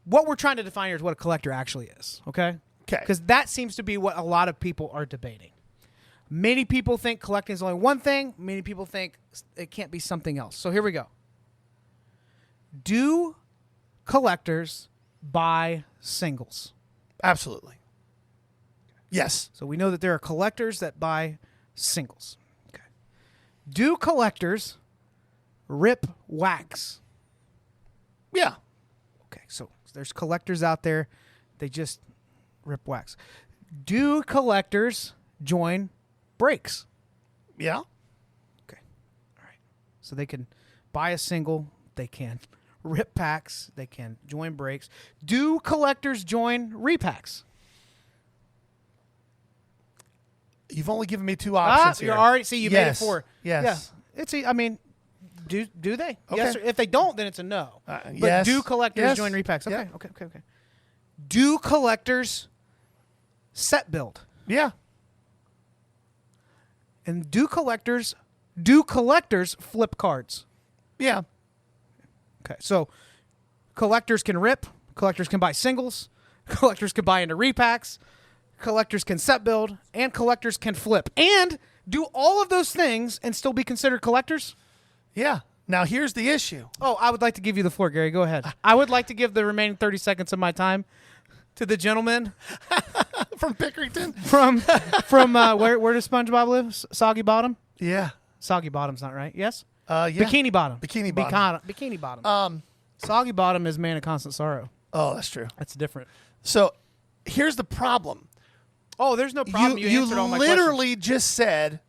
Speaker 1: What we're trying to define here is what a collector actually is, okay?
Speaker 2: Okay.
Speaker 1: Because that seems to be what a lot of people are debating. Many people think collecting is only one thing. Many people think it can't be something else. So here we go. Do collectors buy singles?
Speaker 2: Absolutely. Yes.
Speaker 1: So we know that there are collectors that buy singles. Okay. Do collectors rip wax?
Speaker 2: Yeah.
Speaker 1: Okay, so there's collectors out there. They just rip wax. Do collectors join breaks?
Speaker 2: Yeah.
Speaker 1: Okay. All right. So they can buy a single. They can rip packs. They can join breaks. Do collectors join repacks?
Speaker 2: You've only given me two options here.
Speaker 1: You're already, see, you made it
Speaker 2: Yes.
Speaker 1: four.
Speaker 2: Yes.
Speaker 1: Yeah. Do they?
Speaker 2: Okay.
Speaker 1: Yes. If they don't, then it's a no. But
Speaker 2: yes.
Speaker 1: do collectors
Speaker 2: Yes.
Speaker 1: join repacks? Okay.
Speaker 2: Yeah.
Speaker 1: Okay. Do collectors set build?
Speaker 2: Yeah.
Speaker 1: And do collectors flip cards?
Speaker 2: Yeah.
Speaker 1: Okay. So collectors can rip, collectors can buy singles, collectors can buy into repacks, collectors can set build, and collectors can flip. And do all of those things and still be considered collectors?
Speaker 2: Yeah. Now here's the issue.
Speaker 1: Oh, I would like to give you the floor, Gary. Go ahead. I would like to give the remaining 30 seconds of my time to the gentleman
Speaker 2: From Pickerington?
Speaker 1: from where does SpongeBob live? Soggy Bottom?
Speaker 2: Yeah.
Speaker 1: Soggy Bottom's not right. Yes?
Speaker 2: Yeah.
Speaker 1: Bikini Bottom.
Speaker 2: Bikini Bottom.
Speaker 1: Bikini Bottom. Soggy Bottom is Man of Constant Sorrow.
Speaker 2: Oh, that's true.
Speaker 1: That's different.
Speaker 2: So here's the problem.
Speaker 1: Oh, there's no problem. You answered all my
Speaker 2: literally just said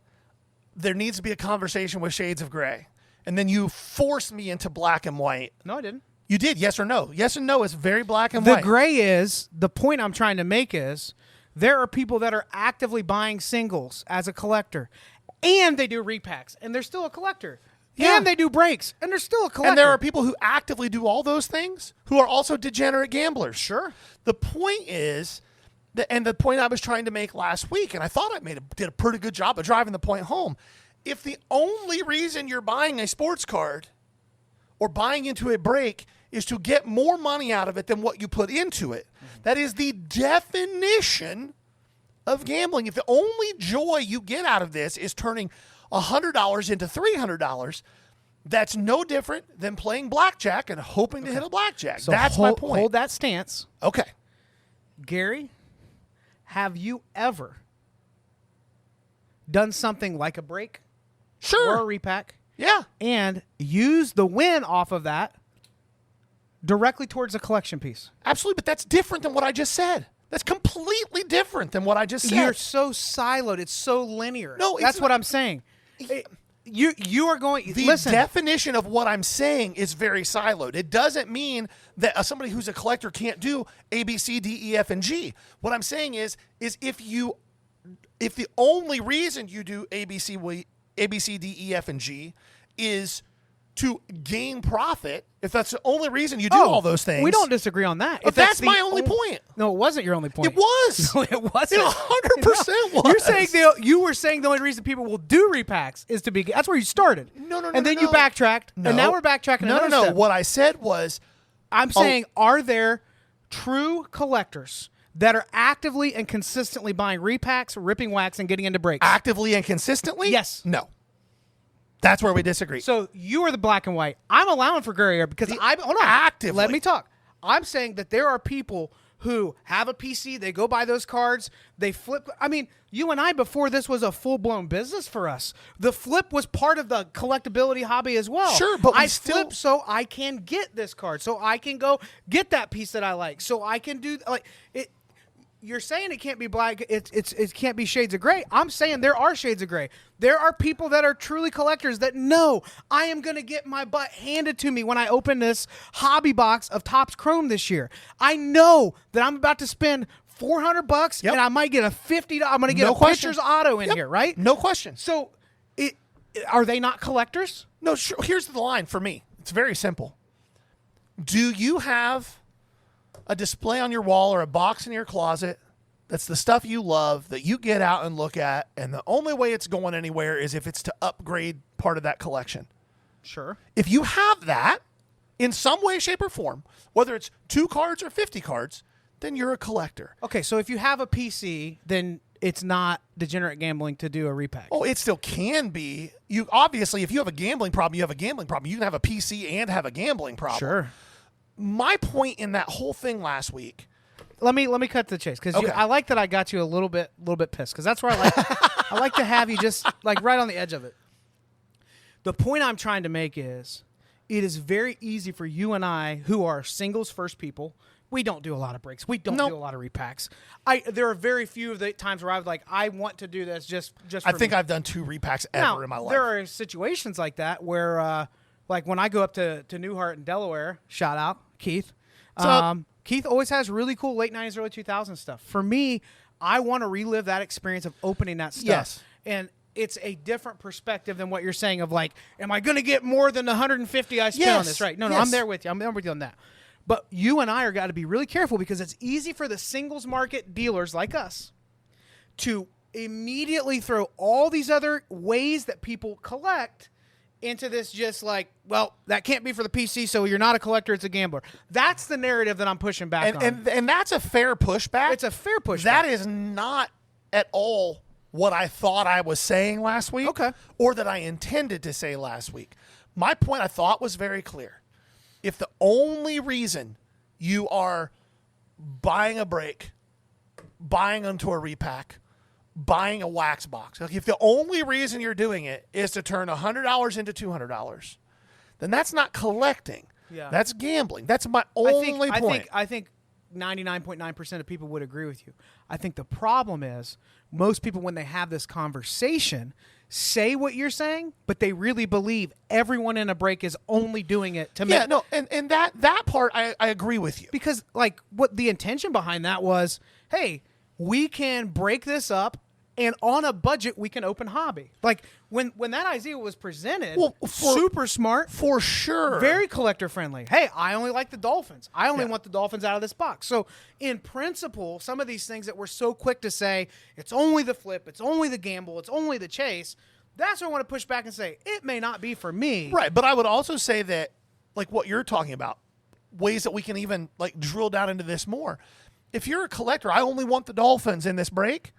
Speaker 2: there needs to be a conversation with shades of gray. And then you forced me into black and white.
Speaker 1: No, I didn't.
Speaker 2: You did, yes or no. Yes and no is very black and
Speaker 1: The
Speaker 2: white.
Speaker 1: gray is, the point I'm trying to make is, there are people that are actively buying singles as a collector, and they do repacks, and they're still a collector.
Speaker 2: Yeah.
Speaker 1: And they do breaks, and they're still a collector.
Speaker 2: And there are people who actively do all those things who are also degenerate gamblers.
Speaker 1: Sure.
Speaker 2: The point is, and the point I was trying to make last week, and I thought I did a pretty good job of driving the point home. If the only reason you're buying a sports card or buying into a break is to get more money out of it than what you put into it, that is the definition of gambling. If the only joy you get out of this is turning $100 into $300, that's no different than playing blackjack and hoping to hit a blackjack.
Speaker 1: So
Speaker 2: that's my point.
Speaker 1: Hold that stance.
Speaker 2: Okay.
Speaker 1: Gary, have you ever done something like a break
Speaker 2: Sure.
Speaker 1: or a repack
Speaker 2: Yeah.
Speaker 1: and use the win off of that directly towards a collection piece?
Speaker 2: Absolutely, but that's different than what I just said. That's completely different than what I just said.
Speaker 1: You're so siloed. It's so linear.
Speaker 2: No, it's
Speaker 1: that's
Speaker 2: not.
Speaker 1: what I'm saying. You are going.
Speaker 2: The
Speaker 1: listen.
Speaker 2: definition of what I'm saying is very siloed. It doesn't mean that somebody who's a collector can't do A, B, C, D, E, F, and G. What I'm saying is if the only reason you do A, B, C, D, E, F, and G is to gain profit, if that's the only reason you do all those things.
Speaker 1: We don't disagree on that.
Speaker 2: But that's my only point.
Speaker 1: No, it wasn't your only point.
Speaker 2: It was.
Speaker 1: No, it wasn't.
Speaker 2: It 100% was.
Speaker 1: You're saying you were saying the only reason people will do repacks is to be. That's where you started.
Speaker 2: No.
Speaker 1: And then you backtracked.
Speaker 2: No.
Speaker 1: And now we're backtracking.
Speaker 2: No.
Speaker 1: Step.
Speaker 2: What I said was,
Speaker 1: I'm saying, are there true collectors that are actively and consistently buying repacks, ripping wax, and getting into breaks?
Speaker 2: Actively and consistently?
Speaker 1: Yes.
Speaker 2: No. That's where we disagree.
Speaker 1: So you are the black and white. I'm allowing for gray area because hold on.
Speaker 2: Actively.
Speaker 1: Let me talk. I'm saying that there are people who have a PC, they go buy those cards, they flip. I mean, you and I, before this was a full-blown business for us, the flip was part of the collectability hobby as well.
Speaker 2: Sure, but
Speaker 1: I flip so I can get this card, so I can go get that piece that I like, so I can do like it. You're saying it can't be black. It can't be shades of gray. I'm saying there are shades of gray. There are people that are truly collectors that know I am going to get my butt handed to me when I open this hobby box of Topps Chrome this year. I know that I'm about to spend $400 and I might get a $50. I'm going to get a pitcher's auto in here, right?
Speaker 2: No question.
Speaker 1: So, are they not collectors?
Speaker 2: No. Sure. Here's the line for me. It's very simple. Do you have a display on your wall or a box in your closet that's the stuff you love that you get out and look at, and the only way it's going anywhere is if it's to upgrade part of that collection?
Speaker 1: Sure.
Speaker 2: If you have that in some way, shape, or form, whether it's 2 cards or 50 cards, then you're a collector.
Speaker 1: Okay, so if you have a PC, then it's not degenerate gambling to do a repack.
Speaker 2: Oh, it still can be. You obviously, if you have a gambling problem, you have a gambling problem. You can have a PC and have a gambling problem.
Speaker 1: Sure.
Speaker 2: My point in that whole thing last week.
Speaker 1: Let me cut to the chase because I like that I got you a little bit pissed because that's where I like to have you just like right on the edge of it. The point I'm trying to make is it is very easy for you and I, who are singles first people. We don't do a lot of breaks. We don't do a lot of repacks. There are very few of the times where I want to do this just for
Speaker 2: I think
Speaker 1: me.
Speaker 2: I've done 2 repacks ever in my life.
Speaker 1: There are situations like that where like when I go up to Newhart in Delaware, shout out Keith. Keith always has really cool late 90s, early 2000s stuff. For me, I want to relive that experience of opening that stuff.
Speaker 2: Yes.
Speaker 1: And it's a different perspective than what you're saying of like, am I going to get more than the 150 I spent on this? Right. No, I'm there with you. I'm there with you on that. But you and I are got to be really careful because it's easy for the singles market dealers like us to immediately throw all these other ways that people collect into this just like, well, that can't be for the PC, so you're not a collector, it's a gambler. That's the narrative that I'm pushing back on.
Speaker 2: And that's a fair pushback.
Speaker 1: It's a fair pushback.
Speaker 2: That is not at all what I thought I was saying last week.
Speaker 1: Okay.
Speaker 2: Or that I intended to say last week. My point I thought was very clear. If the only reason you are buying a break, buying into a repack, buying a wax box, like if the only reason you're doing it is to turn $100 into $200, then that's not collecting.
Speaker 1: Yeah.
Speaker 2: That's gambling. That's my only point.
Speaker 1: I think 99.9% of people would agree with you. I think the problem is most people, when they have this conversation, say what you're saying, but they really believe everyone in a break is only doing it to make...
Speaker 2: Yeah, no, and that part, I agree with you.
Speaker 1: Because, like, what the intention behind that was, hey, we can break this up, and on a budget, we can open hobby. Like, when that idea was presented, super smart.
Speaker 2: For sure.
Speaker 1: Very collector-friendly. Hey, I only like the Dolphins. I only want the Dolphins out of this box. So, in principle, some of these things that we're so quick to say, it's only the flip, it's only the gamble, it's only the chase, that's where I want to push back and say, it may not be for me.
Speaker 2: Right, but I would also say that, like what you're talking about, ways that we can even, like, drill down into this more. If you're a collector, I only want the Dolphins in this break.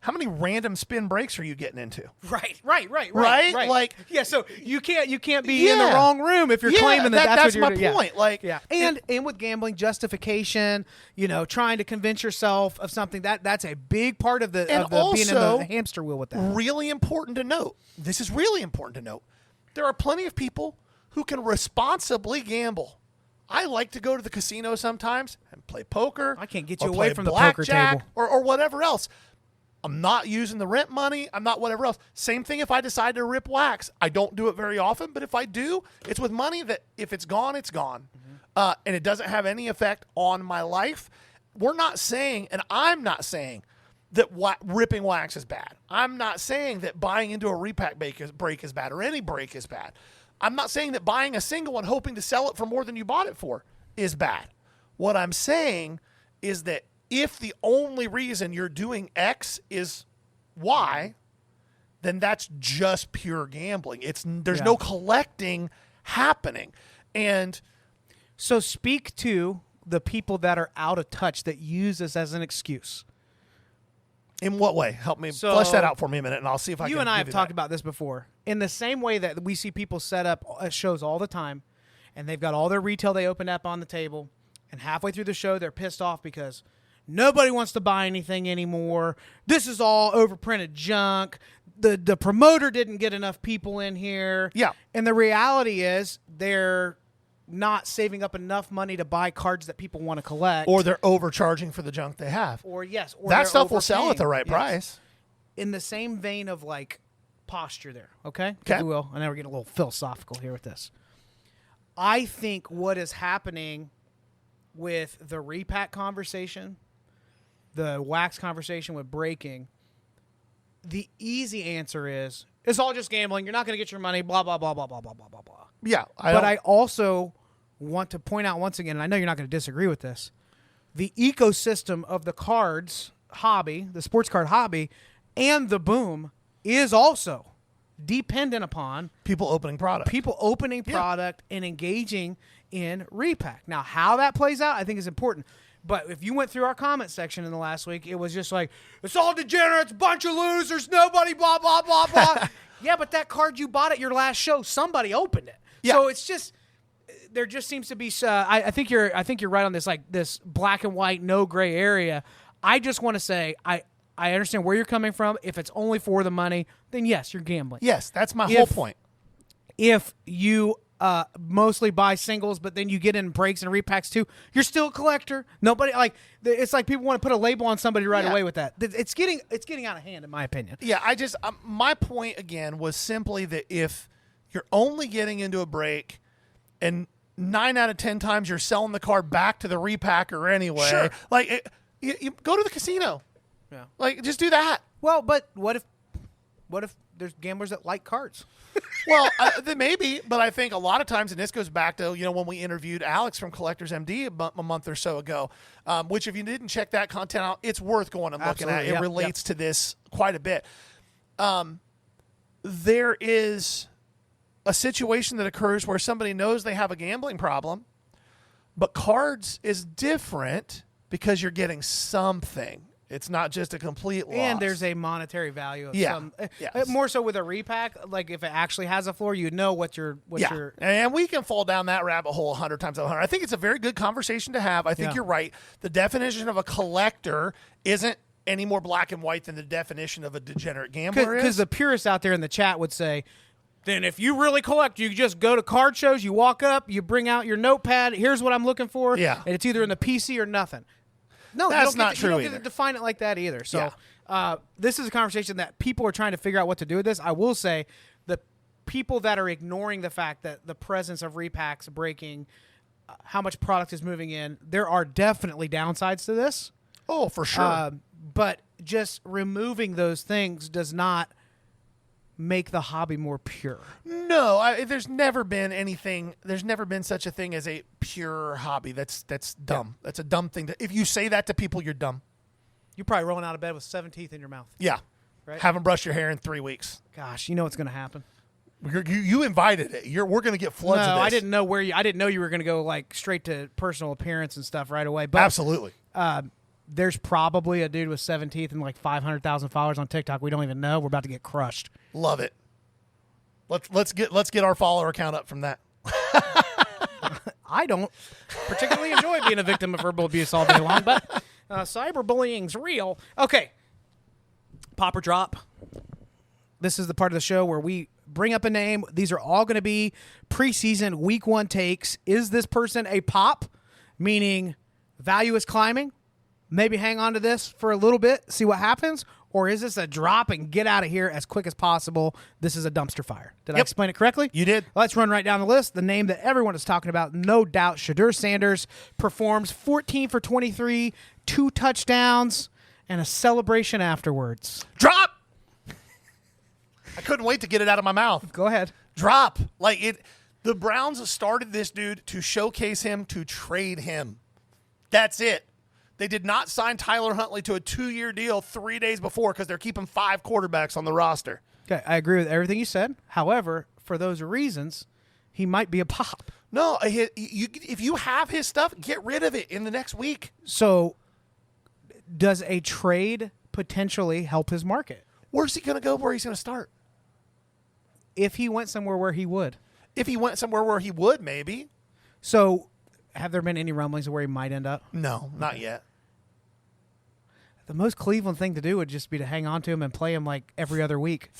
Speaker 2: How many random spin breaks are you getting into?
Speaker 1: Right.
Speaker 2: Like,
Speaker 1: yeah, so you can't be in the wrong room if you're claiming that's what you're
Speaker 2: my point.
Speaker 1: Yeah.
Speaker 2: Like,
Speaker 1: and with gambling, justification, trying to convince yourself of something that's a big part of being in the hamster wheel with that.
Speaker 2: Really important to note. This is really important to note. There are plenty of people who can responsibly gamble. I like to go to the casino sometimes and play poker.
Speaker 1: I can't get you away from the poker table
Speaker 2: or whatever else. I'm not using the rent money. I'm not whatever else. Same thing if I decide to rip wax. I don't do it very often, but if I do, it's with money that if it's gone, it's gone. Mm-hmm. And it doesn't have any effect on my life. We're not saying, and I'm not saying, that ripping wax is bad. I'm not saying that buying into a repack break is bad or any break is bad. I'm not saying that buying a single and hoping to sell it for more than you bought it for is bad. What I'm saying is that if the only reason you're doing X is Y, then that's just pure gambling. There's no collecting happening. And
Speaker 1: so speak to the people that are out of touch that use this as an excuse.
Speaker 2: In what way? Help me flesh that out for me a minute, and I'll see if I can.
Speaker 1: You and I have talked about this before. In the same way that we see people set up shows all the time, and they've got all their retail they opened up on the table, and halfway through the show they're pissed off because nobody wants to buy anything anymore. This is all overprinted junk. The promoter didn't get enough people in here.
Speaker 2: Yeah.
Speaker 1: And the reality is they're not saving up enough money to buy cards that people want to collect.
Speaker 2: Or they're overcharging for the junk they have.
Speaker 1: Or
Speaker 2: that stuff will sell at the right price.
Speaker 1: In the same vein of like posture there, okay?
Speaker 2: Okay.
Speaker 1: If you will. And now we're getting a little philosophical here with this. I think what is happening with the repack conversation, the wax conversation with breaking, the easy answer is, it's all just gambling. You're not going to get your money, blah, blah, blah, blah, blah, blah, blah, blah, blah.
Speaker 2: Yeah.
Speaker 1: I also want to point out once again, and I know you're not going to disagree with this, the ecosystem of the cards hobby, the sports card hobby, and the boom is also dependent upon
Speaker 2: people opening product.
Speaker 1: And engaging in repack. Now, how that plays out, I think is important. But if you went through our comment section in the last week, it was just like, it's all degenerates, bunch of losers, nobody, blah, blah, blah, blah. Yeah, but that card you bought at your last show, somebody opened it. Yeah. So it's just, there just seems to be, I think you're right on this, like this black and white, no gray area. I just want to say, I understand where you're coming from. If it's only for the money, then yes, you're gambling.
Speaker 2: Yes, that's my whole point.
Speaker 1: If you mostly buy singles, but then you get in breaks and repacks too, you're still a collector. Nobody it's like people want to put a label on somebody right away with that. It's getting out of hand, in my opinion.
Speaker 2: Yeah, my point again was simply that if you're only getting into a break and 9 out of 10 times you're selling the card back to the repacker anyway,
Speaker 1: sure.
Speaker 2: Like you go to the casino.
Speaker 1: Yeah.
Speaker 2: Like, just do that.
Speaker 1: Well, but what if there's gamblers that like cards?
Speaker 2: Well, then maybe, but I think a lot of times, and this goes back to, when we interviewed Alex from Collectors MD a month or so ago, which if you didn't check that content out, it's worth going and looking at. It relates to this quite a bit. There is a situation that occurs where somebody knows they have a gambling problem, but cards is different because you're getting something. It's not just a complete loss.
Speaker 1: And there's a monetary value of some. Yes. More so with a repack, like if it actually has a floor, you know what you're.
Speaker 2: And we can fall down that rabbit hole 100 times out of 100. I think it's a very good conversation to have. I think you're right. The definition of a collector isn't any more black and white than the definition of a degenerate gambler is.
Speaker 1: Because the purists out there in the chat would say, then if you really collect, you just go to card shows, you walk up, you bring out your notepad, here's what I'm looking for, and it's either in the PC or nothing. No,
Speaker 2: that's not true.
Speaker 1: You don't get to define it like that either. So this is a conversation that people are trying to figure out what to do with this. I will say the people that are ignoring the fact that the presence of repacks, breaking, how much product is moving in, there are definitely downsides to this.
Speaker 2: Oh, for sure.
Speaker 1: But just removing those things does not make the hobby more pure.
Speaker 2: No, there's never been such a thing as a pure hobby. That's dumb. Yeah. That's a dumb thing. If you say that to people, you're dumb.
Speaker 1: You're probably rolling out of bed with 7 teeth in your mouth.
Speaker 2: Yeah.
Speaker 1: Right?
Speaker 2: Haven't brushed your hair in 3 weeks.
Speaker 1: Gosh, you know what's going to happen.
Speaker 2: You invited it. We're going to get floods of this.
Speaker 1: I didn't know you were going to go like straight to personal appearance and stuff right away. But
Speaker 2: absolutely.
Speaker 1: There's probably a dude with 7 teeth and like 500,000 followers on TikTok. We don't even know. We're about to get crushed.
Speaker 2: Love it. Let's get our follower count up from that.
Speaker 1: I don't particularly enjoy being a victim of verbal abuse all day long, but cyberbullying's real. Okay. Pop or drop. This is the part of the show where we bring up a name. These are all going to be preseason week 1 takes. Is this person a pop? Meaning value is climbing. Maybe hang on to this for a little bit, see what happens, or is this a drop and get out of here as quick as possible? This is a dumpster fire. Did I explain it correctly?
Speaker 2: You did.
Speaker 1: Let's run right down the list. The name that everyone is talking about, no doubt, Shadur Sanders performs 14 for 23, 2 touchdowns, and a celebration afterwards.
Speaker 2: Drop! I couldn't wait to get it out of my mouth.
Speaker 1: Go ahead.
Speaker 2: Drop. Like it. The Browns started this dude to showcase him, to trade him. That's it. They did not sign Tyler Huntley to a 2-year deal 3 days before because they're keeping 5 quarterbacks on the roster.
Speaker 1: Okay, I agree with everything you said. However, for those reasons, he might be a pop.
Speaker 2: No, if you have his stuff, get rid of it in the next week.
Speaker 1: So, does a trade potentially help his market?
Speaker 2: Where's he going to go? Where he's going to start?
Speaker 1: If he went somewhere where he would.
Speaker 2: If he went somewhere where he would, maybe.
Speaker 1: So, have there been any rumblings of where he might end up?
Speaker 2: No, not yet.
Speaker 1: The most Cleveland thing to do would just be to hang on to him and play him like every other week.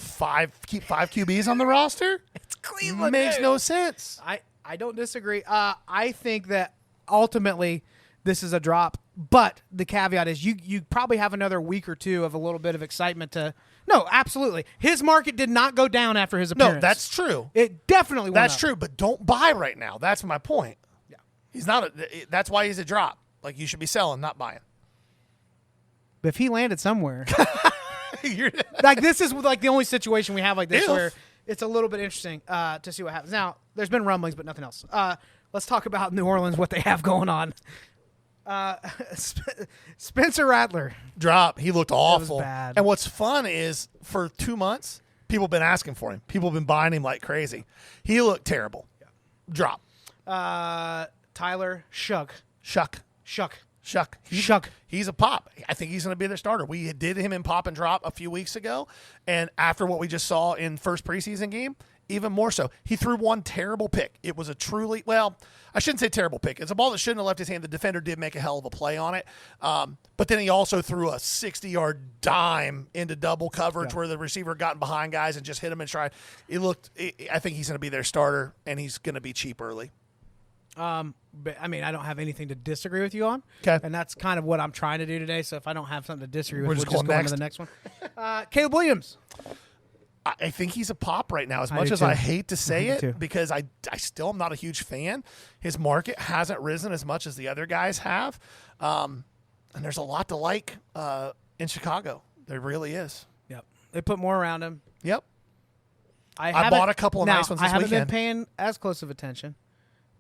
Speaker 2: Keep 5 QBs on the roster?
Speaker 1: It's Cleveland.
Speaker 2: Makes no sense.
Speaker 1: I don't disagree. I think that ultimately this is a drop, but the caveat is you probably have another week or two of a little bit of excitement to. No, absolutely. His market did not go down after his appearance.
Speaker 2: No, that's true.
Speaker 1: It definitely went
Speaker 2: That's
Speaker 1: up.
Speaker 2: true, but don't buy right now. That's my point.
Speaker 1: Yeah.
Speaker 2: He's not. That's why he's a drop. Like you should be selling, not buying.
Speaker 1: But if he landed somewhere, like this is like the only situation we have like this where it's a little bit interesting to see what happens. Now, there's been rumblings, but nothing else. Let's talk about New Orleans, what they have going on. Spencer Rattler.
Speaker 2: Drop. He looked awful.
Speaker 1: Bad.
Speaker 2: And what's fun is for 2 months, people have been asking for him. People have been buying him like crazy. He looked terrible. Yeah. Drop.
Speaker 1: Tyler Shuck.
Speaker 2: He's a pop. I think he's going to be their starter. We did him in pop and drop a few weeks ago, and after what we just saw in first preseason game, even more so. He threw one terrible pick. It was a truly, well, I shouldn't say terrible pick. It's a ball that shouldn't have left his hand. The defender did make a hell of a play on it, but then he also threw a 60-yard dime into double coverage where the receiver got behind guys and just hit him in stride. I think he's going to be their starter, and he's going to be cheap early.
Speaker 1: But I mean, I don't have anything to disagree with you on.
Speaker 2: Okay.
Speaker 1: And that's kind of what I'm trying to do today. So if I don't have something to disagree with,
Speaker 2: We're
Speaker 1: we'll
Speaker 2: just
Speaker 1: just go
Speaker 2: going
Speaker 1: on to the
Speaker 2: next.
Speaker 1: next one. Caleb Williams.
Speaker 2: I think he's a pop right now, as
Speaker 1: I
Speaker 2: much
Speaker 1: do
Speaker 2: as
Speaker 1: too.
Speaker 2: I hate to say
Speaker 1: I
Speaker 2: it,
Speaker 1: do too.
Speaker 2: because I still am not a huge fan. His market hasn't risen as much as the other guys have. And there's a lot to like in Chicago. There really is.
Speaker 1: Yep. They put more around him.
Speaker 2: Yep.
Speaker 1: I
Speaker 2: bought a couple of nice ones this
Speaker 1: I haven't
Speaker 2: weekend.
Speaker 1: been paying as close of attention,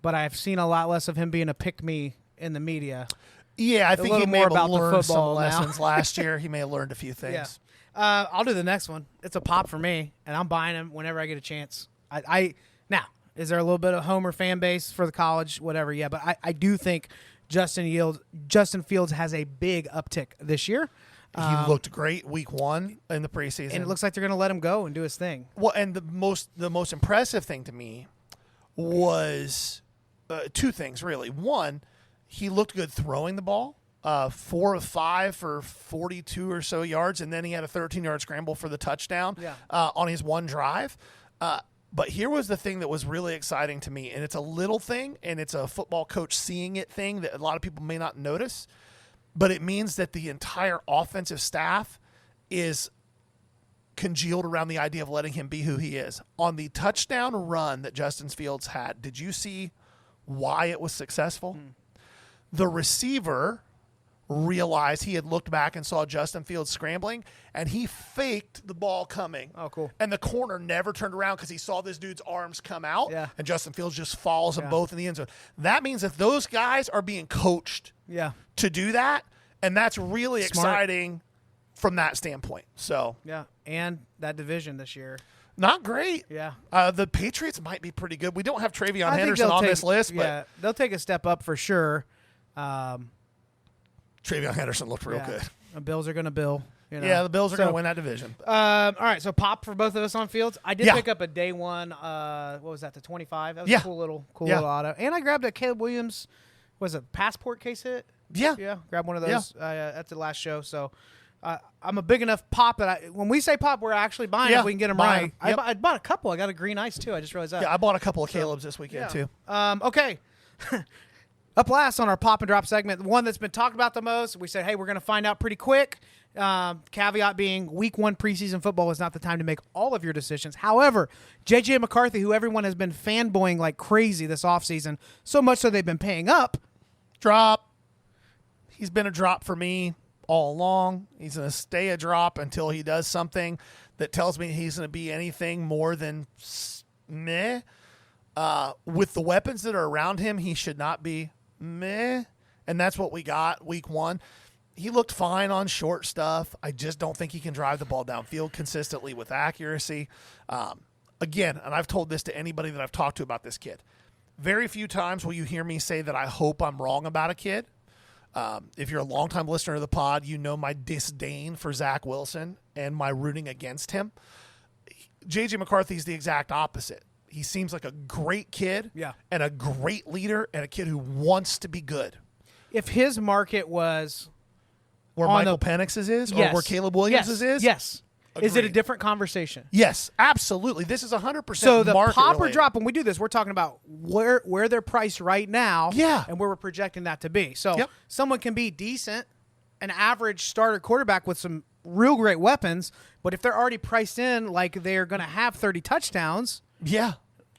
Speaker 1: but I've seen a lot less of him being a pick-me in the media.
Speaker 2: Yeah, I think he
Speaker 1: little
Speaker 2: may
Speaker 1: more
Speaker 2: have
Speaker 1: about the
Speaker 2: learned some
Speaker 1: football now.
Speaker 2: lessons last year. He may have learned a few things.
Speaker 1: Yeah. I'll do the next one. It's a pop for me, and I'm buying him whenever I get a chance. Now, is there a little bit of Homer fan base for the college? Whatever, yeah. But I do think Justin Fields has a big uptick this year.
Speaker 2: He looked great week 1 in the preseason.
Speaker 1: And it looks like they're going to let him go and do his thing.
Speaker 2: Well, and the most impressive thing to me was 2 things, really. One, he looked good throwing the ball. 4 of 5 for 42 or so yards, and then he had a 13-yard scramble for the touchdown on his one drive. But here was the thing that was really exciting to me, and it's a little thing, and it's a football coach seeing it thing that a lot of people may not notice, but it means that the entire offensive staff is congealed around the idea of letting him be who he is. On the touchdown run that Justin Fields had, did you see why it was successful? The receiver realized he had looked back and saw Justin Fields scrambling, and he faked the ball coming.
Speaker 1: Oh, cool.
Speaker 2: And the corner never turned around because he saw this dude's arms come out, and Justin Fields just follows them both in the end zone. That means that those guys are being coached to do that, and that's really exciting from that standpoint. So
Speaker 1: and that division this year.
Speaker 2: not great.
Speaker 1: Yeah.
Speaker 2: The Patriots might be pretty good. We don't have Travion Henderson on this list, but
Speaker 1: they'll take a step up for sure.
Speaker 2: Travion Henderson looked real good.
Speaker 1: The Bills are going to bill. You know?
Speaker 2: Yeah, the Bills are going to win that division.
Speaker 1: All right, so pop for both of us on Fields. I did pick up a day one. What was that? The 25. That was a cool little auto. And I grabbed a Caleb Williams. Was it passport case hit?
Speaker 2: Yeah.
Speaker 1: Grab one of those at the last show. So I'm a big enough pop that when we say pop, we're actually buying if we can get them right.
Speaker 2: Yep.
Speaker 1: I bought a couple. I got a green ice too. I just realized that.
Speaker 2: Yeah, I bought a couple of Caleb's this weekend too.
Speaker 1: Okay. Up last on our pop and drop segment, the one that's been talked about the most, we said, hey, we're going to find out pretty quick. Caveat being week 1 preseason football is not the time to make all of your decisions. However, J.J. McCarthy, who everyone has been fanboying like crazy this offseason, so much so they've been paying up.
Speaker 2: Drop. He's been a drop for me all along. He's going to stay a drop until he does something that tells me he's going to be anything more than meh. With the weapons that are around him, he should not be meh. And that's what we got week 1. He looked fine on short stuff. I just don't think he can drive the ball downfield consistently with accuracy. Again, and I've told this to anybody that I've talked to about this kid, very few times will you hear me say that I hope I'm wrong about a kid. If you're a longtime listener to the pod, you know my disdain for Zach Wilson and my rooting against him. J.J. McCarthy is the exact opposite. He seems like a great kid and a great leader and a kid who wants to be good.
Speaker 1: If his market was
Speaker 2: where Michael Penix's is or where Caleb Williams' is?
Speaker 1: Yes.
Speaker 2: Agreed.
Speaker 1: Is it a different conversation?
Speaker 2: Yes, absolutely. This is 100%
Speaker 1: So the
Speaker 2: market
Speaker 1: pop or
Speaker 2: related.
Speaker 1: drop, when we do this, we're talking about where they're priced right now and where we're projecting that to be. So someone can be decent, an average starter quarterback with some real great weapons, but if they're already priced in like they're going to have 30 touchdowns.
Speaker 2: Yeah.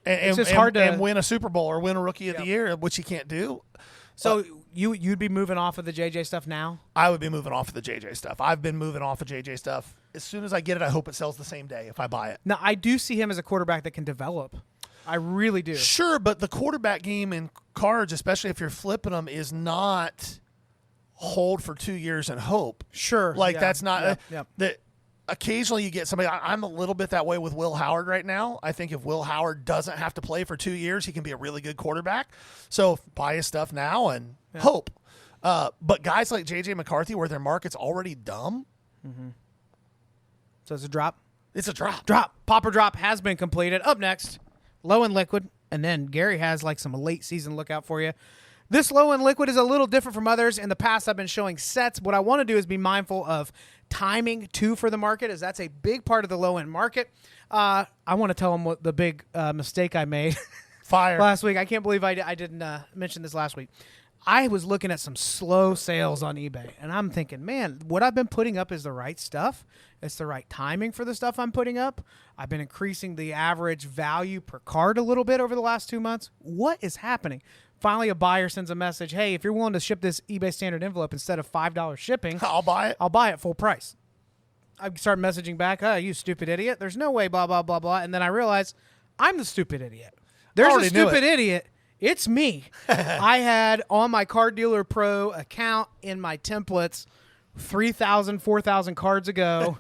Speaker 1: It's just hard to
Speaker 2: win a Super Bowl or win a Rookie of the Year, which you can't do.
Speaker 1: So you'd be moving off of the JJ stuff now?
Speaker 2: I would be moving off of the JJ stuff. I've been moving off of JJ stuff. As soon as I get it, I hope it sells the same day if I buy it.
Speaker 1: Now, I do see him as a quarterback that can develop. I really do.
Speaker 2: Sure, but the quarterback game in cards, especially if you're flipping them, is not hold for 2 years and hope.
Speaker 1: Sure.
Speaker 2: That's not that. Occasionally you get somebody. I'm a little bit that way with Will Howard right now. I think if Will Howard doesn't have to play for 2 years, he can be a really good quarterback. So buy his stuff now and hope. But guys like J.J. McCarthy, where their market's already dumb.
Speaker 1: Mm-hmm. So it's a drop?
Speaker 2: It's a drop.
Speaker 1: Pop or drop has been completed. Up next, low and liquid. And then Gary has like some late season lookout for you. This low and liquid is a little different from others. In the past, I've been showing sets. What I want to do is be mindful of timing, too, for the market, as that's a big part of the low-end market. I want to tell them what the big mistake I made last week. I can't believe I didn't mention this last week. I was looking at some slow sales on eBay, and I'm thinking, man, what I've been putting up is the right stuff. It's the right timing for the stuff I'm putting up. I've been increasing the average value per card a little bit over the last 2 months. What is happening? Finally, a buyer sends a message, hey, if you're willing to ship this eBay standard envelope instead of $5 shipping,
Speaker 2: I'll buy it.
Speaker 1: I'll buy it full price. I start messaging back, you stupid idiot. There's no way, blah, blah, blah, blah. And then I realize I'm the stupid idiot. There's a stupid idiot. It's me. I had on my Card Dealer Pro account in my templates 3,000, 4,000 cards ago.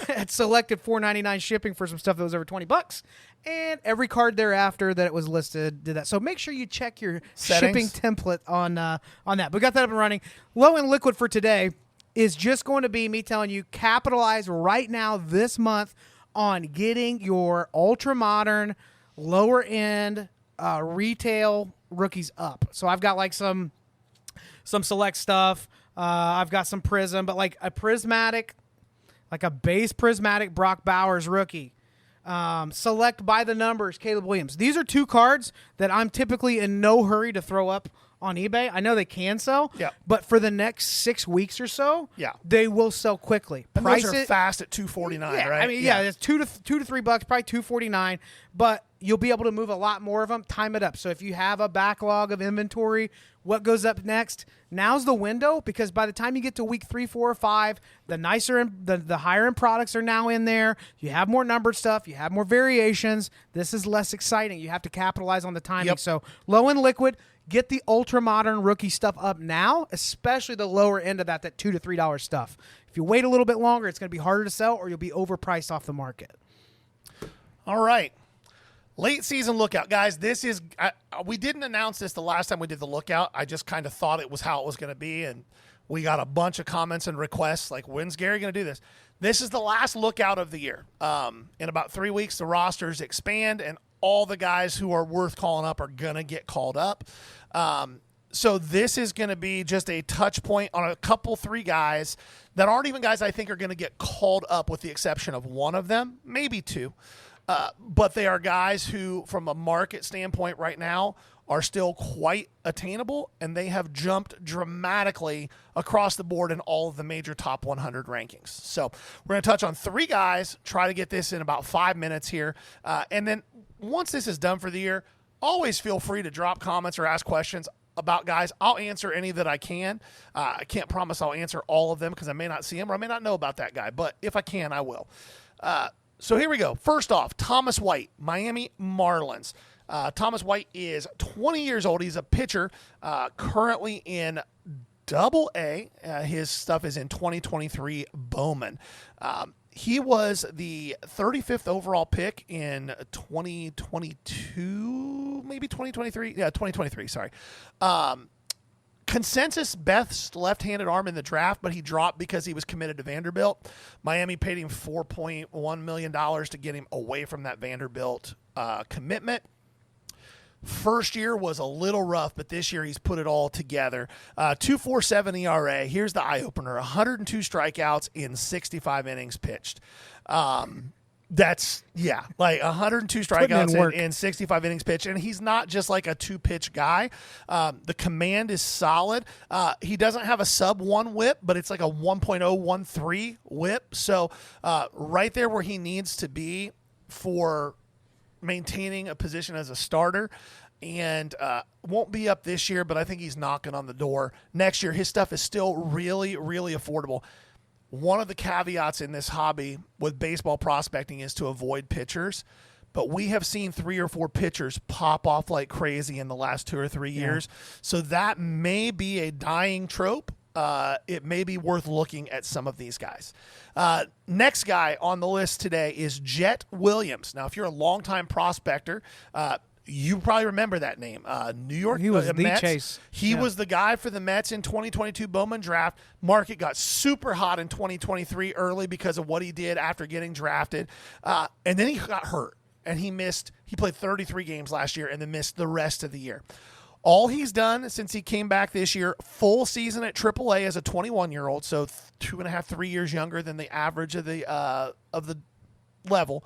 Speaker 1: Had selected $4.99 shipping for some stuff that was over $20. And every card thereafter that it was listed did that. So make sure you check your shipping template on that. But we got that up and running. Low and liquid for today is just going to be me telling you, capitalize right now this month on getting your ultra modern, lower end retail rookies up. So I've got like some select stuff. I've got some prism, but like a prismatic, like a base prismatic Brock Bowers rookie. Select by the numbers, Caleb Williams. These are two cards that I'm typically in no hurry to throw up on eBay. I know they can sell, but for the next 6 weeks or so, they will sell quickly.
Speaker 2: And those are fast at $249, right?
Speaker 1: I mean, it's $2 to $3, probably $249, but you'll be able to move a lot more of them. Time it up. So if you have a backlog of inventory, what goes up next? Now's the window, because by the time you get to week 3, 4, or 5, the nicer, the higher end products are now in there. You have more numbered stuff. You have more variations. This is less exciting. You have to capitalize on the timing. So low and liquid. Get the ultra modern rookie stuff up now, especially the lower end of that $2 to $3 stuff. If you wait a little bit longer, it's going to be harder to sell, or you'll be overpriced off the market.
Speaker 2: All right. Late season lookout, guys. This is we didn't announce this the last time we did the lookout. I just kind of thought it was how it was going to be, and we got a bunch of comments and requests like, when's Gary going to do this? This is the last lookout of the year. In about 3 weeks, the rosters expand, and all the guys who are worth calling up are going to get called up. So this is going to be just a touch point on a couple, 3 guys that aren't even guys I think are going to get called up, with the exception of one of them, maybe 2. But they are guys who, from a market standpoint right now, are still quite attainable, and they have jumped dramatically across the board in all of the major top 100 rankings. So we're going to touch on 3 guys, try to get this in about 5 minutes here. And then once this is done for the year, always feel free to drop comments or ask questions about guys. I'll answer any that I can. I can't promise I'll answer all of them, because I may not see them or I may not know about that guy. But if I can, I will. So here we go. First off, Thomas White, Miami Marlins. Thomas White is 20 years old. He's a pitcher currently in Double A. His stuff is in 2023 Bowman. He was the 35th overall pick in 2022, maybe 2023. Yeah, 2023, sorry. Consensus best left-handed arm in the draft, but he dropped because he was committed to Vanderbilt. Miami paid him $4.1 million to get him away from that Vanderbilt commitment. First year was a little rough, but this year he's put it all together. 2.47 ERA. Here's the eye-opener. 102 strikeouts in 65 innings pitched. That's, like 102 strikeouts in 65 innings pitched. And he's not just like a two-pitch guy. The command is solid. He doesn't have a sub-1 whip, but it's like a 1.013 whip. So right there where he needs to be for maintaining a position as a starter, and won't be up this year, but I think he's knocking on the door next year. His stuff is still really, really affordable. One of the caveats in this hobby with baseball prospecting is to avoid pitchers, but we have seen 3 or 4 pitchers pop off like crazy in the last 2 or 3 years. So that may be a dying trope. It may be worth looking at some of these guys. Next guy on the list today is Jet Williams. Now, if you're a longtime prospector, you probably remember that name. New York
Speaker 1: He was the
Speaker 2: Mets.
Speaker 1: chase.
Speaker 2: He was the guy for the Mets in 2022 Bowman draft. Market got super hot in 2023 early because of what he did after getting drafted. And then he got hurt, and he played 33 games last year and then missed the rest of the year. All he's done since he came back this year, full season at AAA as a 21-year-old, so 2.5, 3 years younger than the average of the level,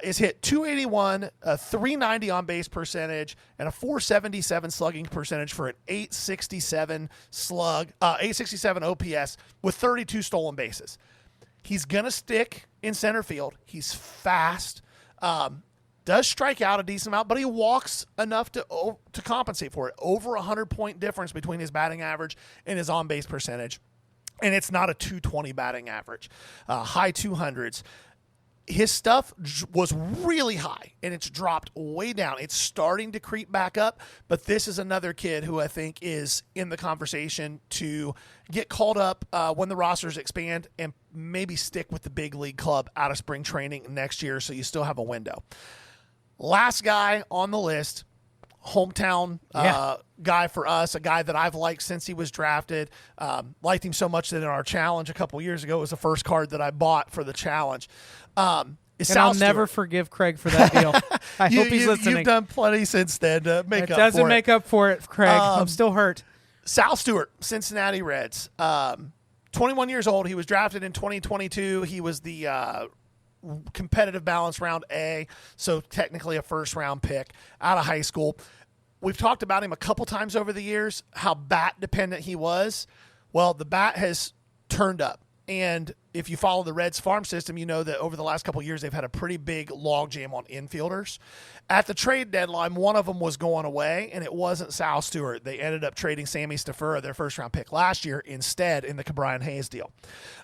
Speaker 2: is hit 281, a 390 on base percentage, and a 477 slugging percentage for an 867 867 OPS with 32 stolen bases. He's gonna stick in center field. He's fast. Does strike out a decent amount, but he walks enough to compensate for it. Over 100-point difference between his batting average and his on-base percentage. And it's not a 220 batting average. High 200s. His stuff was really high, and it's dropped way down. It's starting to creep back up, but this is another kid who I think is in the conversation to get called up when the rosters expand and maybe stick with the big league club out of spring training next year so you still have a window. Last guy on the list, hometown guy for us, a guy that I've liked since he was drafted. Liked him so much that in our challenge a couple years ago, it was the first card that I bought for the challenge.
Speaker 1: And I'll never forgive Craig for that deal. I hope he's listening.
Speaker 2: You've done plenty since then to make up for it.
Speaker 1: It doesn't make up for it, Craig. I'm still hurt.
Speaker 2: Sal Stewart, Cincinnati Reds. 21 years old. He was drafted in 2022. He was the competitive balance round A, so technically a first-round pick out of high school. We've talked about him a couple times over the years, how bat-dependent he was. Well, the bat has turned up. And if you follow the Reds farm system, you know that over the last couple of years, they've had a pretty big logjam on infielders. At the trade deadline, one of them was going away, and it wasn't Sal Stewart. They ended up trading Sammy Stafura, their first-round pick last year, instead in the Cabrian Hayes deal.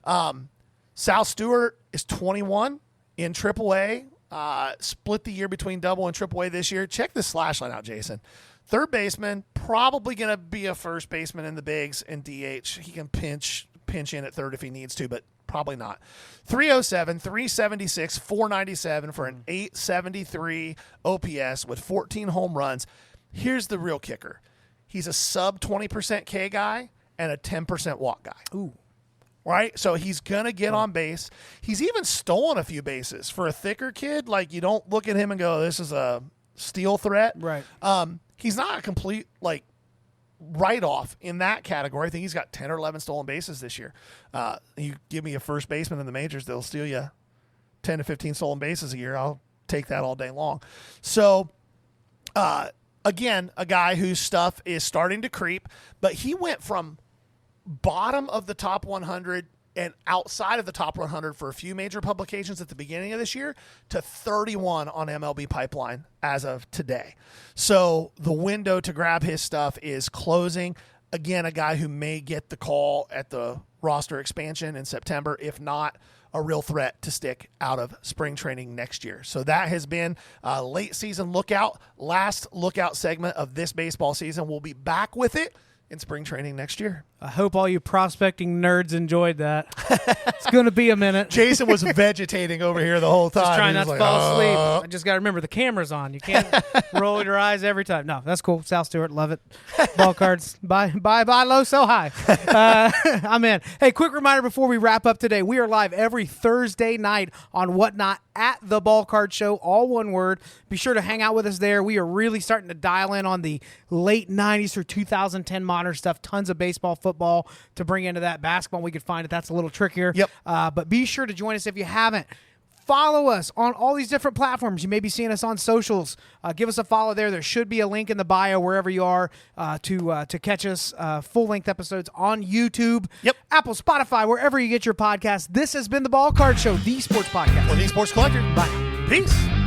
Speaker 2: Sal Stewart is 21 in AAA, split the year between Double and AAA this year. Check this slash line out, Jason. Third baseman, probably going to be a first baseman in the bigs and DH. He can pinch in at third if he needs to, but probably not. 307, 376, 497 for an 873 OPS with 14 home runs. Here's the real kicker. He's a sub 20% K guy and a 10% walk guy.
Speaker 1: Ooh.
Speaker 2: Right? So he's going to get on base. He's even stolen a few bases. For a thicker kid, like, you don't look at him and go, this is a steal threat.
Speaker 1: Right.
Speaker 2: He's not a complete, like, write-off in that category. I think he's got 10 or 11 stolen bases this year. You give me a first baseman in the majors, they'll steal you 10 to 15 stolen bases a year. I'll take that all day long. So, again, a guy whose stuff is starting to creep, but he went from bottom of the top 100 and outside of the top 100 for a few major publications at the beginning of this year to 31 on MLB Pipeline as of today. So the window to grab his stuff is closing. Again, a guy who may get the call at the roster expansion in September. If not, a real threat to stick out of spring training next year. So that has been a late season lookout, last lookout segment of this baseball season. We'll be back with it in spring training next year.
Speaker 1: I hope all you prospecting nerds enjoyed that. It's going to be a minute.
Speaker 2: Jason was vegetating over here the whole time.
Speaker 1: Just trying
Speaker 2: He
Speaker 1: not
Speaker 2: was
Speaker 1: to
Speaker 2: like,
Speaker 1: fall asleep. I just got to remember the camera's on. You can't roll your eyes every time. No, that's cool. Sal Stewart, love it. Ball cards, buy low, sell high. I'm in. Hey, quick reminder before we wrap up today. We are live every Thursday night on Whatnot at the Ballcard Show, all one word. Be sure to hang out with us there. We are really starting to dial in on the late 90s through 2010 modern stuff. Tons of baseball, football to bring into that. Basketball, we could find it. That's a little trickier.
Speaker 2: Yep.
Speaker 1: But be sure to join us if you haven't. Follow us on all these different platforms. You may be seeing us on socials. Give us a follow there. There should be a link in the bio wherever you are to catch us full-length episodes on YouTube.
Speaker 2: Yep.
Speaker 1: Apple, Spotify, wherever you get your podcasts. This has been the Ballcard Show, the sports podcast.
Speaker 2: For the Sports Collector.
Speaker 1: Bye.
Speaker 2: Peace.